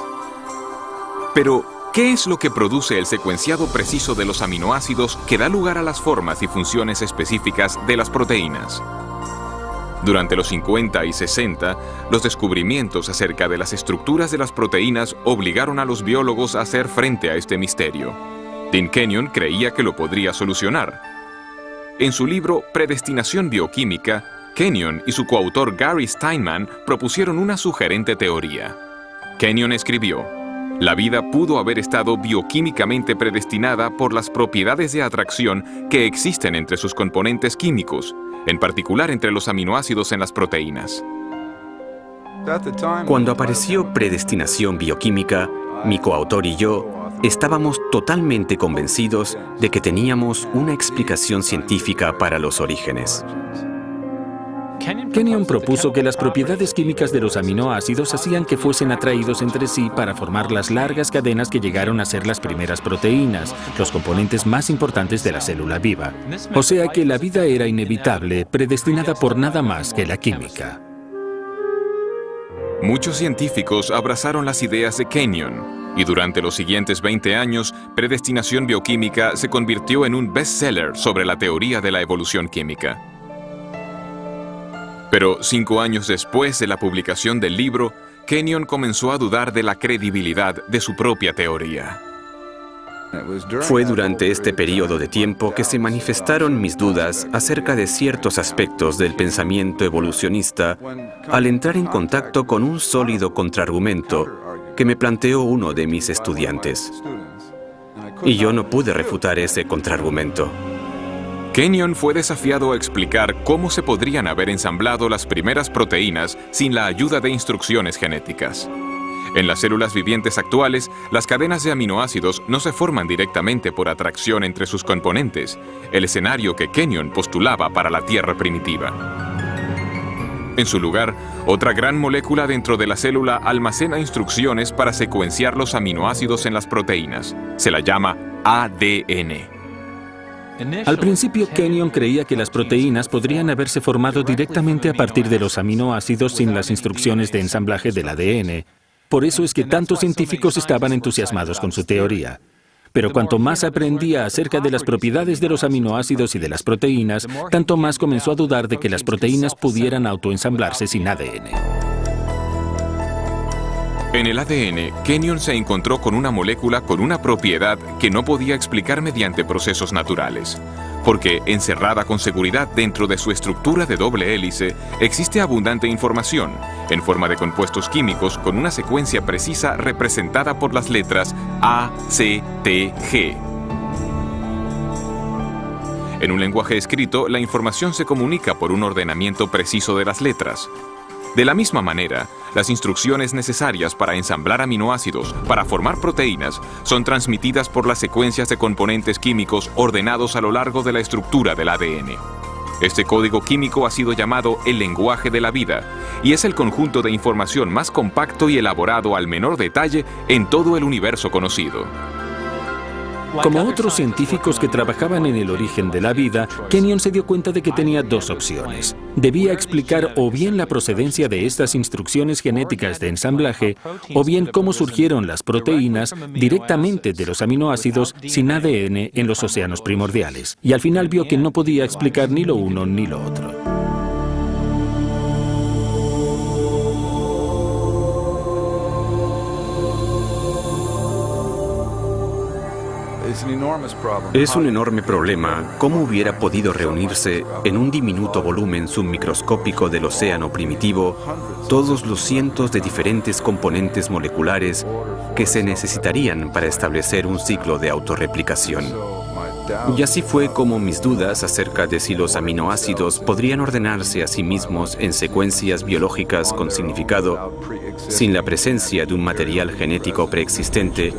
A: Pero, ¿qué es lo que produce el secuenciado preciso de los aminoácidos que da lugar a las formas y funciones específicas de las proteínas? Durante los 50 y 60, los descubrimientos acerca de las estructuras de las proteínas obligaron a los biólogos a hacer frente a este misterio. Dean Kenyon creía que lo podría solucionar. En su libro Predestinación bioquímica, Kenyon y su coautor Gary Steinman propusieron una sugerente teoría. Kenyon escribió: la vida pudo haber estado bioquímicamente predestinada por las propiedades de atracción que existen entre sus componentes químicos, en particular entre los aminoácidos en las proteínas.
C: Cuando apareció Predestinación bioquímica, mi coautor y yo estábamos totalmente convencidos de que teníamos una explicación científica para los orígenes.
E: Kenyon propuso que las propiedades químicas de los aminoácidos hacían que fuesen atraídos entre sí para formar las largas cadenas que llegaron a ser las primeras proteínas, los componentes más importantes de la célula viva. O sea que la vida era inevitable, predestinada por nada más que la química.
A: Muchos científicos abrazaron las ideas de Kenyon, y durante los siguientes 20 años, Predestinación bioquímica se convirtió en un bestseller sobre la teoría de la evolución química. Pero 5 años después de la publicación del libro, Kenyon comenzó a dudar de la credibilidad de su propia teoría.
C: Fue durante este periodo de tiempo que se manifestaron mis dudas acerca de ciertos aspectos del pensamiento evolucionista al entrar en contacto con un sólido contraargumento que me planteó uno de mis estudiantes. Y yo no pude refutar ese contraargumento.
A: Kenyon fue desafiado a explicar cómo se podrían haber ensamblado las primeras proteínas sin la ayuda de instrucciones genéticas. En las células vivientes actuales, las cadenas de aminoácidos no se forman directamente por atracción entre sus componentes, el escenario que Kenyon postulaba para la Tierra primitiva. En su lugar, Otra gran molécula dentro de la célula almacena instrucciones para secuenciar los aminoácidos en las proteínas. Se la llama ADN.
E: Al principio, Kenyon creía que las proteínas podrían haberse formado directamente a partir de los aminoácidos sin las instrucciones de ensamblaje del ADN. Por eso es que tantos científicos estaban entusiasmados con su teoría. Pero cuanto más aprendía acerca de las propiedades de los aminoácidos y de las proteínas, tanto más comenzó a dudar de que las proteínas pudieran autoensamblarse sin ADN.
A: En el ADN, Kenyon se encontró con una molécula con una propiedad que no podía explicar mediante procesos naturales, porque encerrada con seguridad dentro de su estructura de doble hélice, existe abundante información, en forma de compuestos químicos con una secuencia precisa representada por las letras A, C, T, G. En un lenguaje escrito, la información se comunica por un ordenamiento preciso de las letras. De la misma manera, las instrucciones necesarias para ensamblar aminoácidos, para formar proteínas, son transmitidas por las secuencias de componentes químicos ordenados a lo largo de la estructura del ADN. Este código químico ha sido llamado el lenguaje de la vida, y es el conjunto de información más compacto y elaborado al menor detalle en todo el universo conocido.
E: Como otros científicos que trabajaban en el origen de la vida, Kenyon se dio cuenta de que tenía dos opciones. Debía explicar o bien la procedencia de estas instrucciones genéticas de ensamblaje, o bien cómo surgieron las proteínas directamente de los aminoácidos sin ADN en los océanos primordiales. Y al final vio que no podía explicar ni lo uno ni lo otro.
C: Es un enorme problema cómo hubiera podido reunirse en un diminuto volumen submicroscópico del océano primitivo todos los cientos de diferentes componentes moleculares que se necesitarían para establecer un ciclo de autorreplicación. Y así fue como mis dudas acerca de si los aminoácidos podrían ordenarse a sí mismos en secuencias biológicas con significado, sin la presencia de un material genético preexistente,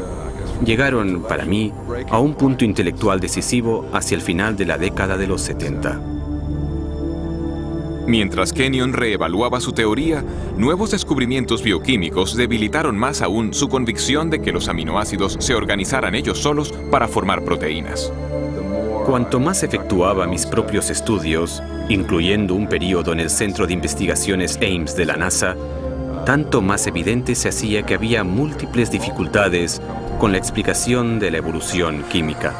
C: llegaron, para mí, a un punto intelectual decisivo hacia el final de la década de los 70.
A: Mientras Kenyon reevaluaba su teoría, nuevos descubrimientos bioquímicos debilitaron más aún su convicción de que los aminoácidos se organizaran ellos solos para formar proteínas.
C: Cuanto más efectuaba mis propios estudios, incluyendo un periodo en el Centro de Investigaciones Ames de la NASA, tanto más evidente se hacía que había múltiples dificultades con la explicación de la evolución química.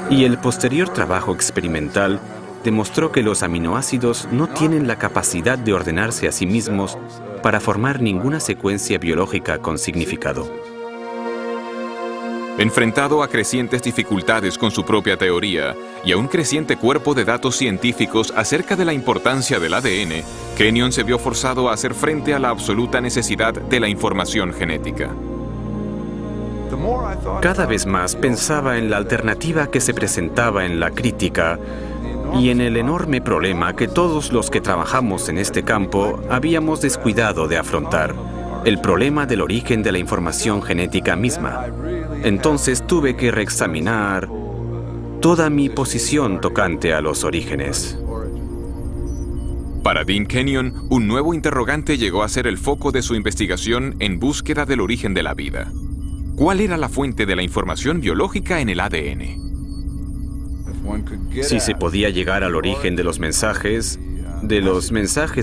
C: Y el posterior trabajo experimental demostró que los aminoácidos no tienen la capacidad de ordenarse a sí mismos para formar ninguna secuencia biológica con significado.
A: Enfrentado a crecientes dificultades con su propia teoría y a un creciente cuerpo de datos científicos acerca de la importancia del ADN, Kenyon se vio forzado a hacer frente a la absoluta necesidad de la información genética.
C: Cada vez más pensaba en la alternativa que se presentaba en la crítica y en el enorme problema que todos los que trabajamos en este campo habíamos descuidado de afrontar, el problema del origen de la información genética misma. Entonces tuve que reexaminar toda mi posición tocante a los orígenes.
A: Para Dean Kenyon, un nuevo interrogante llegó a ser el foco de su investigación en búsqueda del origen de la vida. ¿Cuál era la fuente de la información biológica en el ADN?
C: Si se podía llegar al origen de los mensajes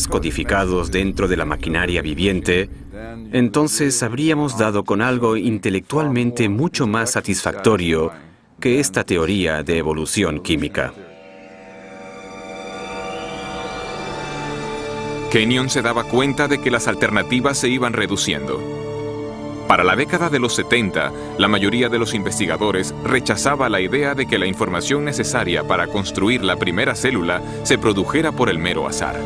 C: codificados dentro de la maquinaria viviente, entonces habríamos dado con algo intelectualmente mucho más satisfactorio que esta teoría de evolución química.
A: Kenyon se daba cuenta de que las alternativas se iban reduciendo. Para la década de los 70, la mayoría de los investigadores rechazaba la idea de que la información necesaria para construir la primera célula se produjera por el mero azar.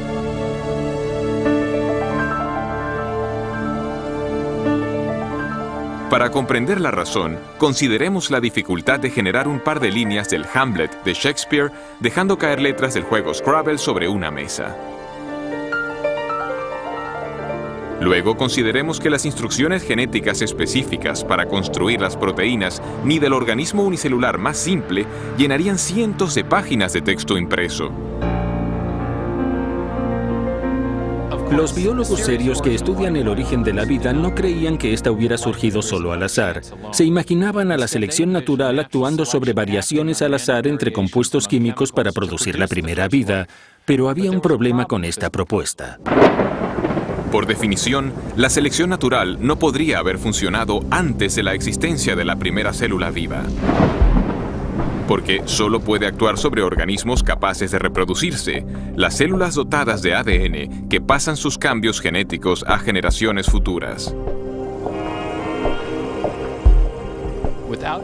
A: Para comprender la razón, consideremos la dificultad de generar un par de líneas del Hamlet de Shakespeare dejando caer letras del juego Scrabble sobre una mesa. Luego consideremos que las instrucciones genéticas específicas para construir las proteínas ni del organismo unicelular más simple llenarían cientos de páginas de texto impreso.
E: Los biólogos serios que estudian el origen de la vida no creían que ésta hubiera surgido solo al azar. Se imaginaban a la selección natural actuando sobre variaciones al azar entre compuestos químicos para producir la primera vida, pero había un problema con esta propuesta.
A: Por definición, la selección natural no podría haber funcionado antes de la existencia de la primera célula viva, porque solo puede actuar sobre organismos capaces de reproducirse, las células dotadas de ADN que pasan sus cambios genéticos a generaciones futuras.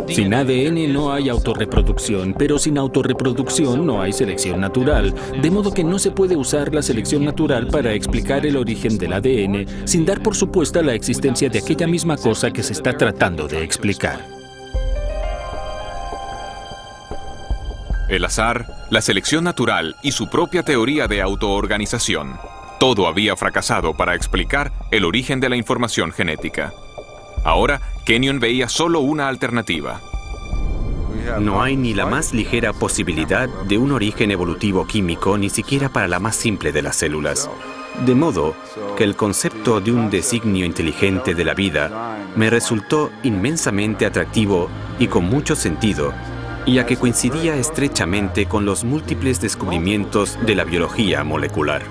E: Sin ADN no hay autorreproducción, pero sin autorreproducción no hay selección natural, de modo que no se puede usar la selección natural para explicar el origen del ADN sin dar por supuesta la existencia de aquella misma cosa que se está tratando de explicar.
A: El azar, la selección natural y su propia teoría de autoorganización. Todo había fracasado para explicar el origen de la información genética. Ahora, Kenyon veía solo una alternativa.
C: No hay ni la más ligera posibilidad de un origen evolutivo químico, ni siquiera para la más simple de las células. De modo que el concepto de un designio inteligente de la vida me resultó inmensamente atractivo y con mucho sentido, ya que coincidía estrechamente con los múltiples descubrimientos de la biología molecular.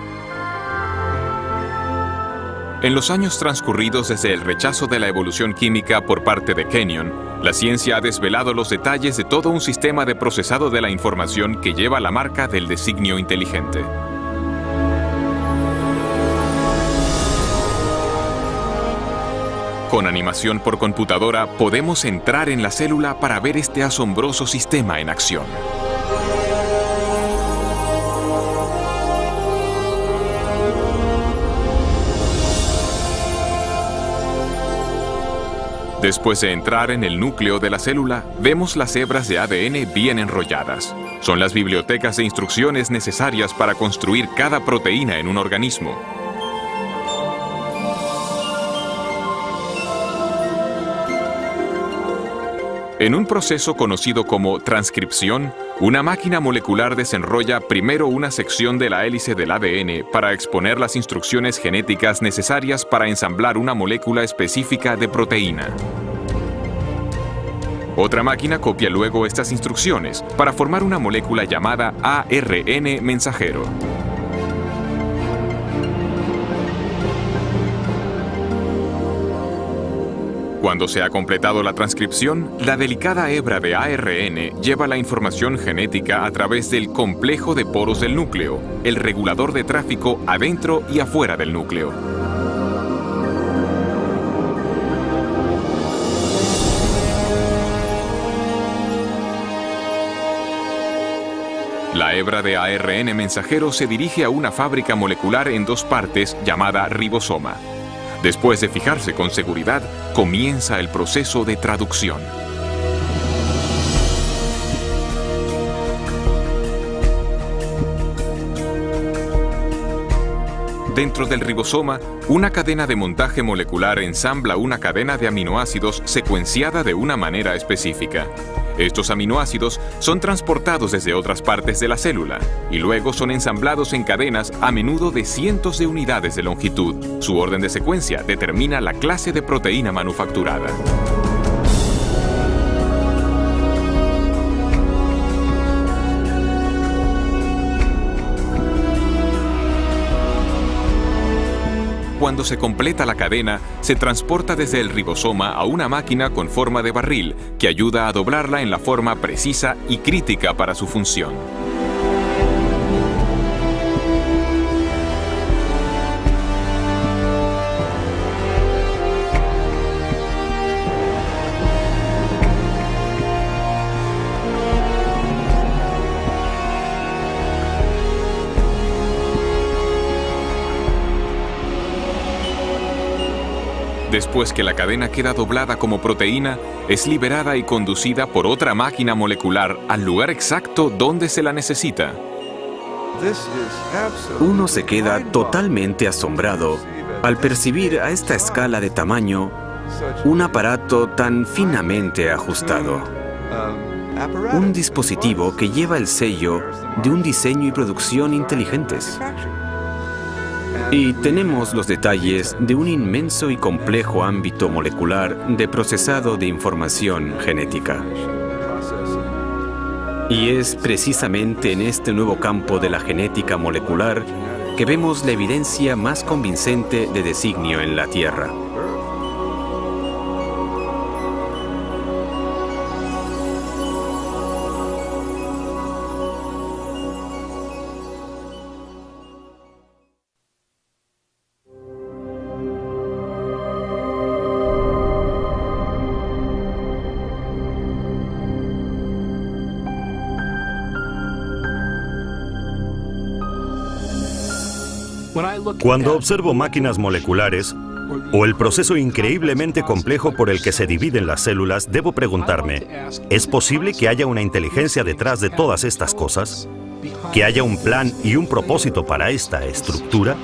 A: En los años transcurridos desde el rechazo de la evolución química por parte de Kenyon, la ciencia ha desvelado los detalles de todo un sistema de procesado de la información que lleva la marca del designio inteligente. Con animación por computadora podemos entrar en la célula para ver este asombroso sistema en acción. Después de entrar en el núcleo de la célula, vemos las hebras de ADN bien enrolladas. Son las bibliotecas de instrucciones necesarias para construir cada proteína en un organismo. En un proceso conocido como transcripción, una máquina molecular desenrolla primero una sección de la hélice del ADN para exponer las instrucciones genéticas necesarias para ensamblar una molécula específica de proteína. Otra máquina copia luego estas instrucciones para formar una molécula llamada ARN mensajero. Cuando se ha completado la transcripción, la delicada hebra de ARN lleva la información genética a través del complejo de poros del núcleo, el regulador de tráfico adentro y afuera del núcleo. La hebra de ARN mensajero se dirige a una fábrica molecular en dos partes llamada ribosoma. Después de fijarse con seguridad, comienza el proceso de traducción. Dentro del ribosoma, una cadena de montaje molecular ensambla una cadena de aminoácidos secuenciada de una manera específica. Estos aminoácidos son transportados desde otras partes de la célula y luego son ensamblados en cadenas a menudo de cientos de unidades de longitud. Su orden de secuencia determina la clase de proteína manufacturada. Cuando se completa la cadena, se transporta desde el ribosoma a una máquina con forma de barril que ayuda a doblarla en la forma precisa y crítica para su función. Después que la cadena queda doblada como proteína, es liberada y conducida por otra máquina molecular al lugar exacto donde se la necesita.
C: Uno se queda totalmente asombrado al percibir a esta escala de tamaño un aparato tan finamente ajustado. Un dispositivo que lleva el sello de un diseño y producción inteligentes. Y tenemos los detalles de un inmenso y complejo ámbito molecular de procesado de información genética. Y es precisamente en este nuevo campo de la genética molecular que vemos la evidencia más convincente de designio en la Tierra.
B: Cuando observo máquinas moleculares o el proceso increíblemente complejo por el que se dividen las células, debo preguntarme, ¿es posible que haya una inteligencia detrás de todas estas cosas? ¿Que haya un plan y un propósito para esta estructura?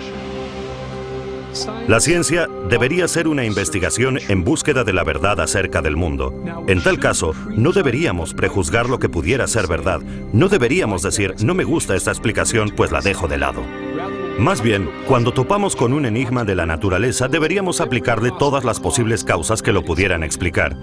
B: La ciencia debería ser una investigación en búsqueda de la verdad acerca del mundo. En tal caso, no deberíamos prejuzgar lo que pudiera ser verdad. No deberíamos decir, no me gusta esta explicación, pues la dejo de lado. Más bien, cuando topamos con un enigma de la naturaleza, deberíamos aplicarle todas las posibles causas que lo pudieran explicar.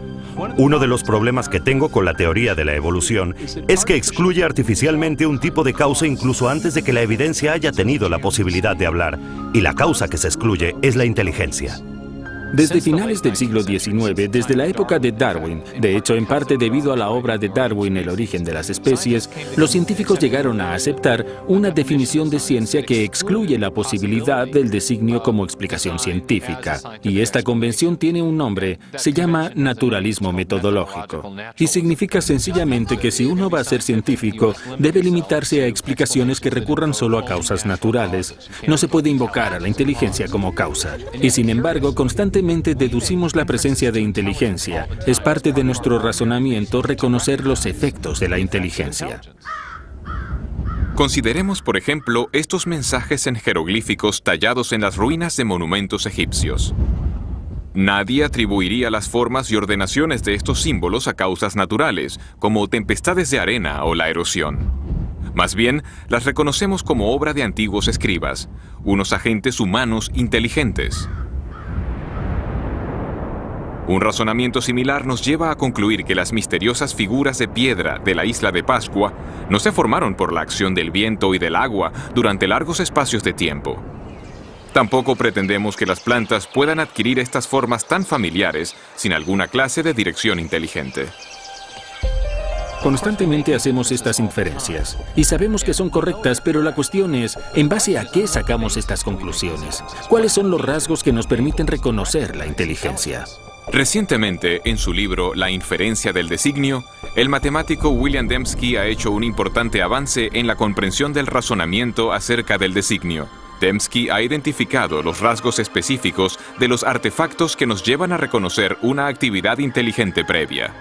B: Uno de los problemas que tengo con la teoría de la evolución es que excluye artificialmente un tipo de causa incluso antes de que la evidencia haya tenido la posibilidad de hablar, y la causa que se excluye es la inteligencia.
E: Desde finales del siglo XIX, desde la época de Darwin, de hecho en parte debido a la obra de Darwin, El origen de las especies, los científicos llegaron a aceptar una definición de ciencia que excluye la posibilidad del designio como explicación científica. Y esta convención tiene un nombre, se llama naturalismo metodológico. Y significa sencillamente que si uno va a ser científico, debe limitarse a explicaciones que recurran solo a causas naturales. No se puede invocar a la inteligencia como causa. Y sin embargo, constantemente deducimos la presencia de inteligencia. Es parte de nuestro razonamiento reconocer los efectos de la inteligencia.
A: Consideremos, por ejemplo, estos mensajes en jeroglíficos tallados en las ruinas de monumentos egipcios. Nadie atribuiría las formas y ordenaciones de estos símbolos a causas naturales, como tempestades de arena o la erosión. Más bien, las reconocemos como obra de antiguos escribas, unos agentes humanos inteligentes. Un razonamiento similar nos lleva a concluir que las misteriosas figuras de piedra de la isla de Pascua no se formaron por la acción del viento y del agua durante largos espacios de tiempo. Tampoco pretendemos que las plantas puedan adquirir estas formas tan familiares sin alguna clase de dirección inteligente.
E: Constantemente hacemos estas inferencias y sabemos que son correctas, pero la cuestión es, ¿en base a qué sacamos estas conclusiones? ¿Cuáles son los rasgos que nos permiten reconocer la inteligencia?
A: Recientemente, en su libro La inferencia del designio, el matemático William Dembski ha hecho un importante avance en la comprensión del razonamiento acerca del designio. Dembski ha identificado los rasgos específicos de los artefactos que nos llevan a reconocer una actividad inteligente previa.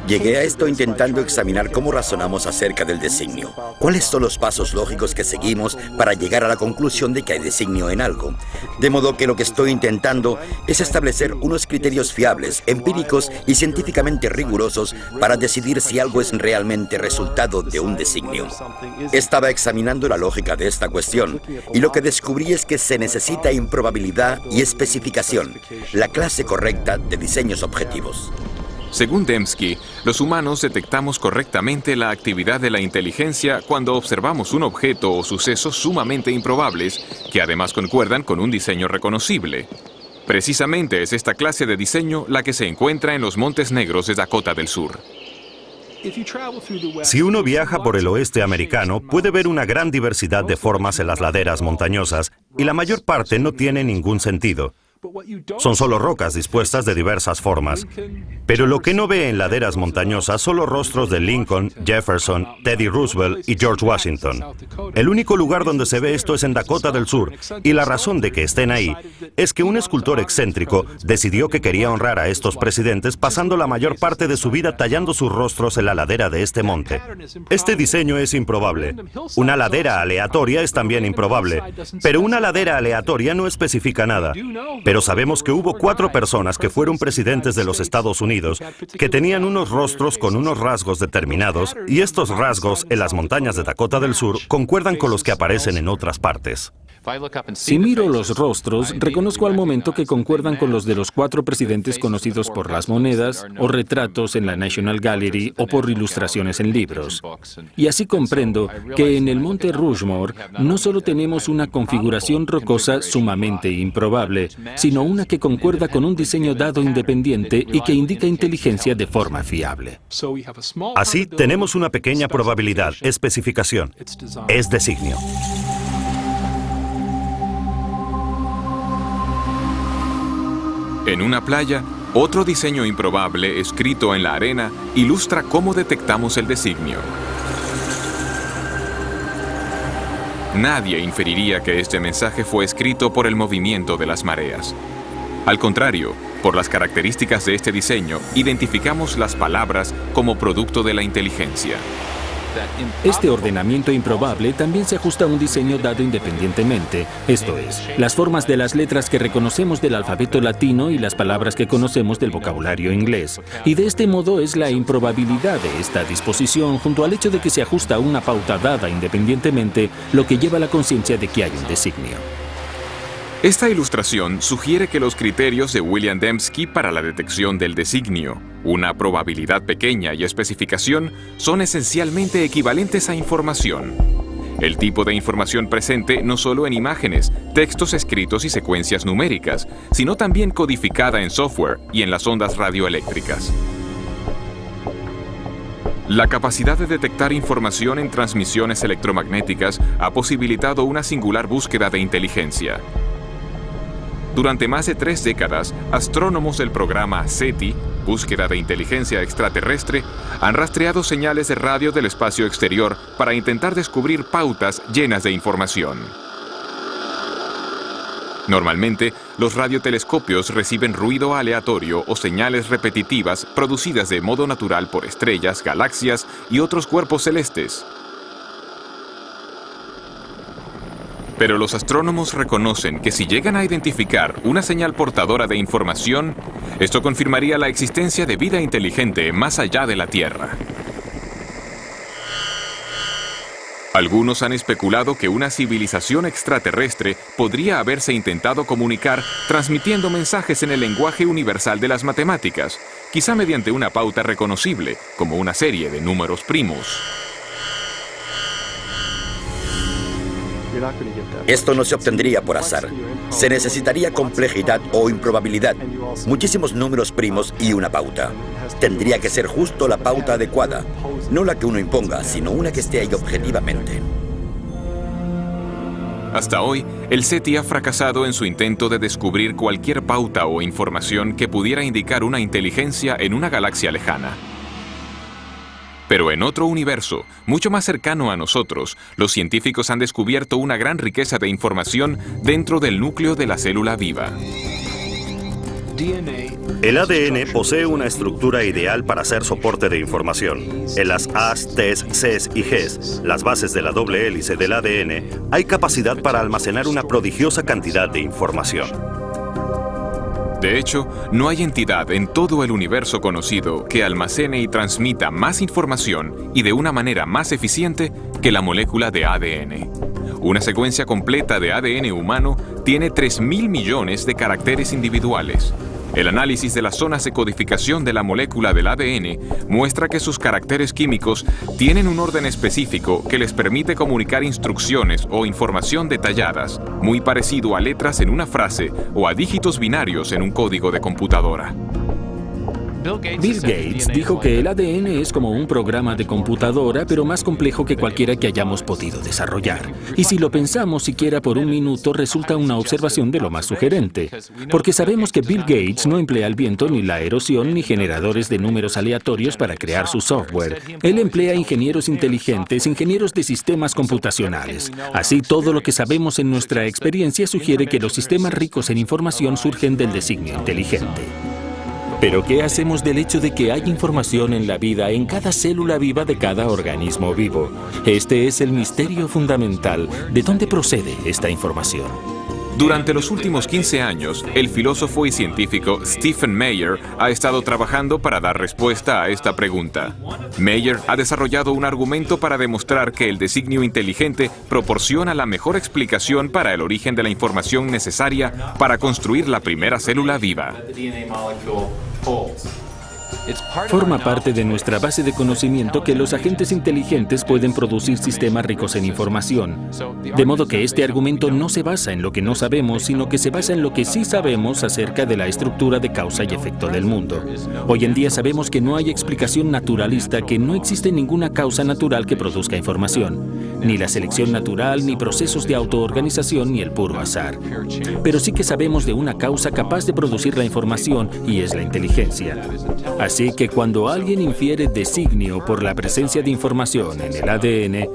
K: Llegué a esto intentando examinar cómo razonamos acerca del designio. ¿Cuáles son los pasos lógicos que seguimos para llegar a la conclusión de que hay designio en algo? De modo que lo que estoy intentando es establecer unos criterios fiables, empíricos y científicamente rigurosos para decidir si algo es realmente resultado de un designio. Estaba examinando la lógica de esta cuestión y lo que descubrí es que se necesita improbabilidad y especificación, la clase correcta de diseños objetivos.
A: Según Dembski, los humanos detectamos correctamente la actividad de la inteligencia cuando observamos un objeto o sucesos sumamente improbables que además concuerdan con un diseño reconocible. Precisamente es esta clase de diseño la que se encuentra en los Montes Negros de Dakota del Sur.
B: Si uno viaja por el oeste americano, puede ver una gran diversidad de formas en las laderas montañosas y la mayor parte no tiene ningún sentido. Son solo rocas dispuestas de diversas formas. Pero lo que no ve en laderas montañosas son los rostros de Lincoln, Jefferson, Teddy Roosevelt y George Washington. El único lugar donde se ve esto es en Dakota del Sur, y la razón de que estén ahí es que un escultor excéntrico decidió que quería honrar a estos presidentes pasando la mayor parte de su vida tallando sus rostros en la ladera de este monte. Este diseño es improbable. Una ladera aleatoria es también improbable, pero una ladera aleatoria no especifica nada. Pero sabemos que hubo 4 personas que fueron presidentes de los Estados Unidos que tenían unos rostros con unos rasgos determinados, y estos rasgos en las montañas de Dakota del Sur concuerdan con los que aparecen en otras partes.
E: Si miro los rostros, reconozco al momento que concuerdan con los de los 4 presidentes conocidos por las monedas o retratos en la National Gallery o por ilustraciones en libros. Y así comprendo que en el Monte Rushmore no solo tenemos una configuración rocosa sumamente improbable, sino una que concuerda con un diseño dado independiente y que indica inteligencia de forma fiable.
B: Así tenemos una pequeña probabilidad, especificación. Es designio.
A: En una playa, otro diseño improbable escrito en la arena ilustra cómo detectamos el designio. Nadie inferiría que este mensaje fue escrito por el movimiento de las mareas. Al contrario, por las características de este diseño, identificamos las palabras como producto de la inteligencia.
E: Este ordenamiento improbable también se ajusta a un diseño dado independientemente, esto es, las formas de las letras que reconocemos del alfabeto latino y las palabras que conocemos del vocabulario inglés. Y de este modo es la improbabilidad de esta disposición, junto al hecho de que se ajusta a una pauta dada independientemente, lo que lleva a la conciencia de que hay un designio.
A: Esta ilustración sugiere que los criterios de William Dembski para la detección del designio, una probabilidad pequeña y especificación, son esencialmente equivalentes a información. El tipo de información presente no solo en imágenes, textos escritos y secuencias numéricas, sino también codificada en software y en las ondas radioeléctricas. La capacidad de detectar información en transmisiones electromagnéticas ha posibilitado una singular búsqueda de inteligencia. Durante más de 3 décadas, astrónomos del programa SETI, Búsqueda de Inteligencia Extraterrestre, han rastreado señales de radio del espacio exterior para intentar descubrir pautas llenas de información. Normalmente, los radiotelescopios reciben ruido aleatorio o señales repetitivas producidas de modo natural por estrellas, galaxias y otros cuerpos celestes. Pero los astrónomos reconocen que si llegan a identificar una señal portadora de información, esto confirmaría la existencia de vida inteligente más allá de la Tierra. Algunos han especulado que una civilización extraterrestre podría haberse intentado comunicar transmitiendo mensajes en el lenguaje universal de las matemáticas, quizá mediante una pauta reconocible, como una serie de números primos.
K: Esto no se obtendría por azar. Se necesitaría complejidad o improbabilidad, muchísimos números primos y una pauta. Tendría que ser justo la pauta adecuada, no la que uno imponga, sino una que esté ahí objetivamente.
A: Hasta hoy, el SETI ha fracasado en su intento de descubrir cualquier pauta o información que pudiera indicar una inteligencia en una galaxia lejana. Pero en otro universo, mucho más cercano a nosotros, los científicos han descubierto una gran riqueza de información dentro del núcleo de la célula viva.
B: El ADN posee una estructura ideal para ser soporte de información. En las A's, T's, C's y G's, las bases de la doble hélice del ADN, hay capacidad para almacenar una prodigiosa cantidad de información.
A: De hecho, no hay entidad en todo el universo conocido que almacene y transmita más información y de una manera más eficiente que la molécula de ADN. Una secuencia completa de ADN humano tiene 3.000 millones de caracteres individuales. El análisis de las zonas de codificación de la molécula del ADN muestra que sus caracteres químicos tienen un orden específico que les permite comunicar instrucciones o información detalladas, muy parecido a letras en una frase o a dígitos binarios en un código de computadora.
E: Bill Gates dijo que el ADN es como un programa de computadora, pero más complejo que cualquiera que hayamos podido desarrollar. Y si lo pensamos siquiera por un minuto, resulta una observación de lo más sugerente. Porque sabemos que Bill Gates no emplea el viento, ni la erosión, ni generadores de números aleatorios para crear su software. Él emplea ingenieros inteligentes, ingenieros de sistemas computacionales. Así, todo lo que sabemos en nuestra experiencia sugiere que los sistemas ricos en información surgen del designio inteligente. Pero ¿qué hacemos del hecho de que hay información en la vida, en cada célula viva de cada organismo vivo? Este es el misterio fundamental. ¿De dónde procede esta información?
A: Durante los últimos 15 años, el filósofo y científico Stephen Meyer ha estado trabajando para dar respuesta a esta pregunta. Meyer ha desarrollado un argumento para demostrar que el designio inteligente proporciona la mejor explicación para el origen de la información necesaria para construir la primera célula viva.
E: Forma parte de nuestra base de conocimiento que los agentes inteligentes pueden producir sistemas ricos en información. De modo que este argumento no se basa en lo que no sabemos, sino que se basa en lo que sí sabemos acerca de la estructura de causa y efecto del mundo. Hoy en día sabemos que no hay explicación naturalista, que no existe ninguna causa natural que produzca información. Ni la selección natural, ni procesos de autoorganización, ni el puro azar. Pero sí que sabemos de una causa capaz de producir la información, y es la inteligencia. Así que cuando alguien infiere designio por la presencia de información en el ADN,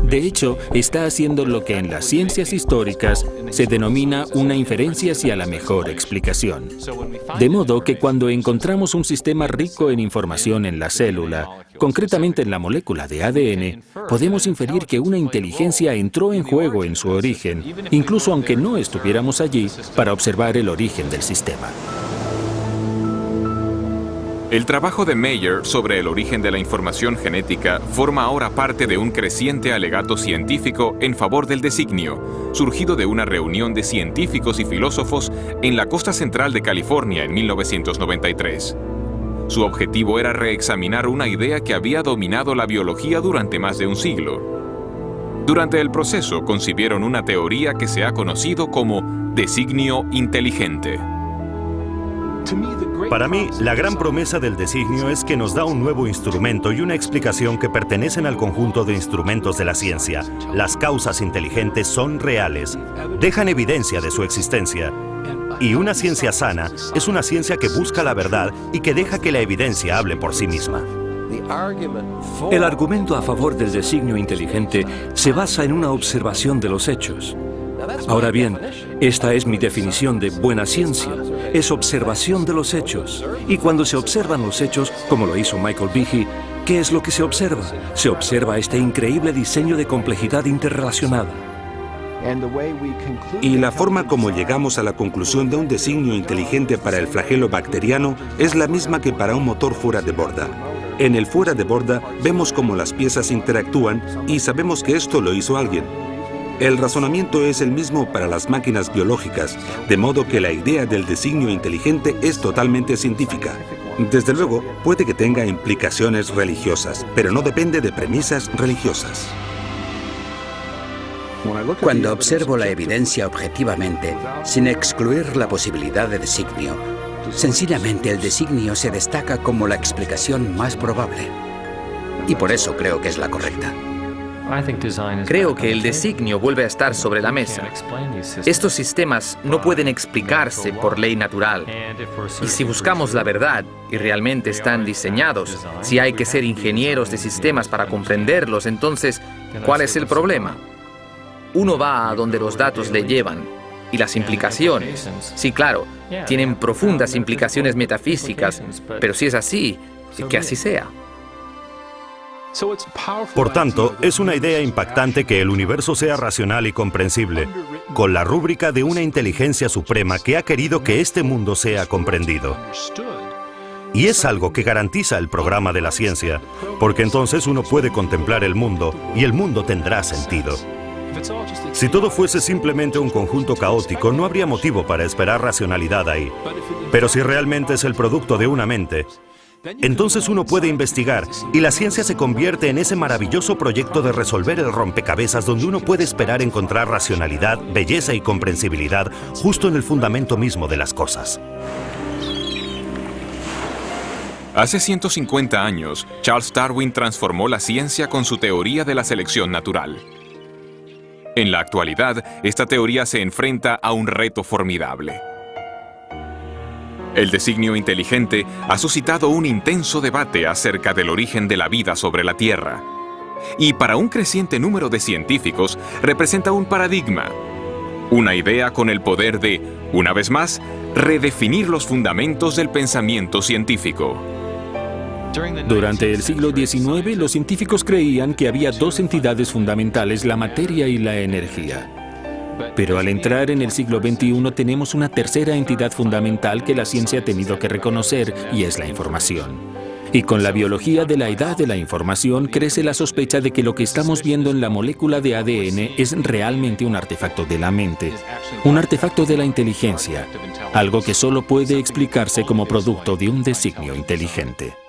E: de hecho, está haciendo lo que en las ciencias históricas se denomina una inferencia hacia la mejor explicación. De modo que cuando encontramos un sistema rico en información en la célula, concretamente en la molécula de ADN, podemos inferir que una inteligencia entró en juego en su origen, incluso aunque no estuviéramos allí para observar el origen del sistema.
A: El trabajo de Meyer sobre el origen de la información genética forma ahora parte de un creciente alegato científico en favor del designio, surgido de una reunión de científicos y filósofos en la costa central de California en 1993. Su objetivo era reexaminar una idea que había dominado la biología durante más de un siglo. Durante el proceso concibieron una teoría que se ha conocido como designio inteligente.
B: Para mí, la gran promesa del designio es que nos da un nuevo instrumento y una explicación que pertenecen al conjunto de instrumentos de la ciencia. Las causas inteligentes son reales, dejan evidencia de su existencia. Y una ciencia sana es una ciencia que busca la verdad y que deja que la evidencia hable por sí misma.
F: El argumento a favor del designio inteligente se basa en una observación de los hechos. Ahora bien, esta es mi definición de buena ciencia. Es observación de los hechos. Y cuando se observan los hechos, como lo hizo Michael Behe, ¿qué es lo que se observa? Se observa este increíble diseño de complejidad interrelacionada.
D: Y la forma como llegamos a la conclusión de un designio inteligente para el flagelo bacteriano es la misma que para un motor fuera de borda. En el fuera de borda vemos cómo las piezas interactúan y sabemos que esto lo hizo alguien. El razonamiento es el mismo para las máquinas biológicas, de modo que la idea del designio inteligente es totalmente científica. Desde luego, puede que tenga implicaciones religiosas, pero no depende de premisas religiosas.
G: Cuando observo la evidencia objetivamente, sin excluir la posibilidad de designio, sencillamente el designio se destaca como la explicación más probable. Y por eso creo que es la correcta.
J: Creo que el designio vuelve a estar sobre la mesa. Estos sistemas no pueden explicarse por ley natural. Y si buscamos la verdad y realmente están diseñados, si hay que ser ingenieros de sistemas para comprenderlos, entonces, ¿cuál es el problema? Uno va a donde los datos le llevan. Y las implicaciones, sí, claro, tienen profundas implicaciones metafísicas, pero si es así, que así sea.
B: Por tanto, es una idea impactante que el universo sea racional y comprensible, con la rúbrica de una inteligencia suprema que ha querido que este mundo sea comprendido. Y es algo que garantiza el programa de la ciencia, porque entonces uno puede contemplar el mundo y el mundo tendrá sentido. Si todo fuese simplemente un conjunto caótico, no habría motivo para esperar racionalidad ahí. Pero si realmente es el producto de una mente, entonces uno puede investigar y la ciencia se convierte en ese maravilloso proyecto de resolver el rompecabezas donde uno puede esperar encontrar racionalidad, belleza y comprensibilidad justo en el fundamento mismo de las cosas.
A: Hace 150 años, Charles Darwin transformó la ciencia con su teoría de la selección natural. En la actualidad, esta teoría se enfrenta a un reto formidable. El designio inteligente ha suscitado un intenso debate acerca del origen de la vida sobre la Tierra. Y para un creciente número de científicos, representa un paradigma. Una idea con el poder de, una vez más, redefinir los fundamentos del pensamiento científico.
E: Durante el siglo XIX, los científicos creían que había dos entidades fundamentales, la materia y la energía. Pero al entrar en el siglo XXI tenemos una tercera entidad fundamental que la ciencia ha tenido que reconocer, y es la información. Y con la biología de la edad de la información crece la sospecha de que lo que estamos viendo en la molécula de ADN es realmente un artefacto de la mente, un artefacto de la inteligencia, algo que solo puede explicarse como producto de un designio inteligente.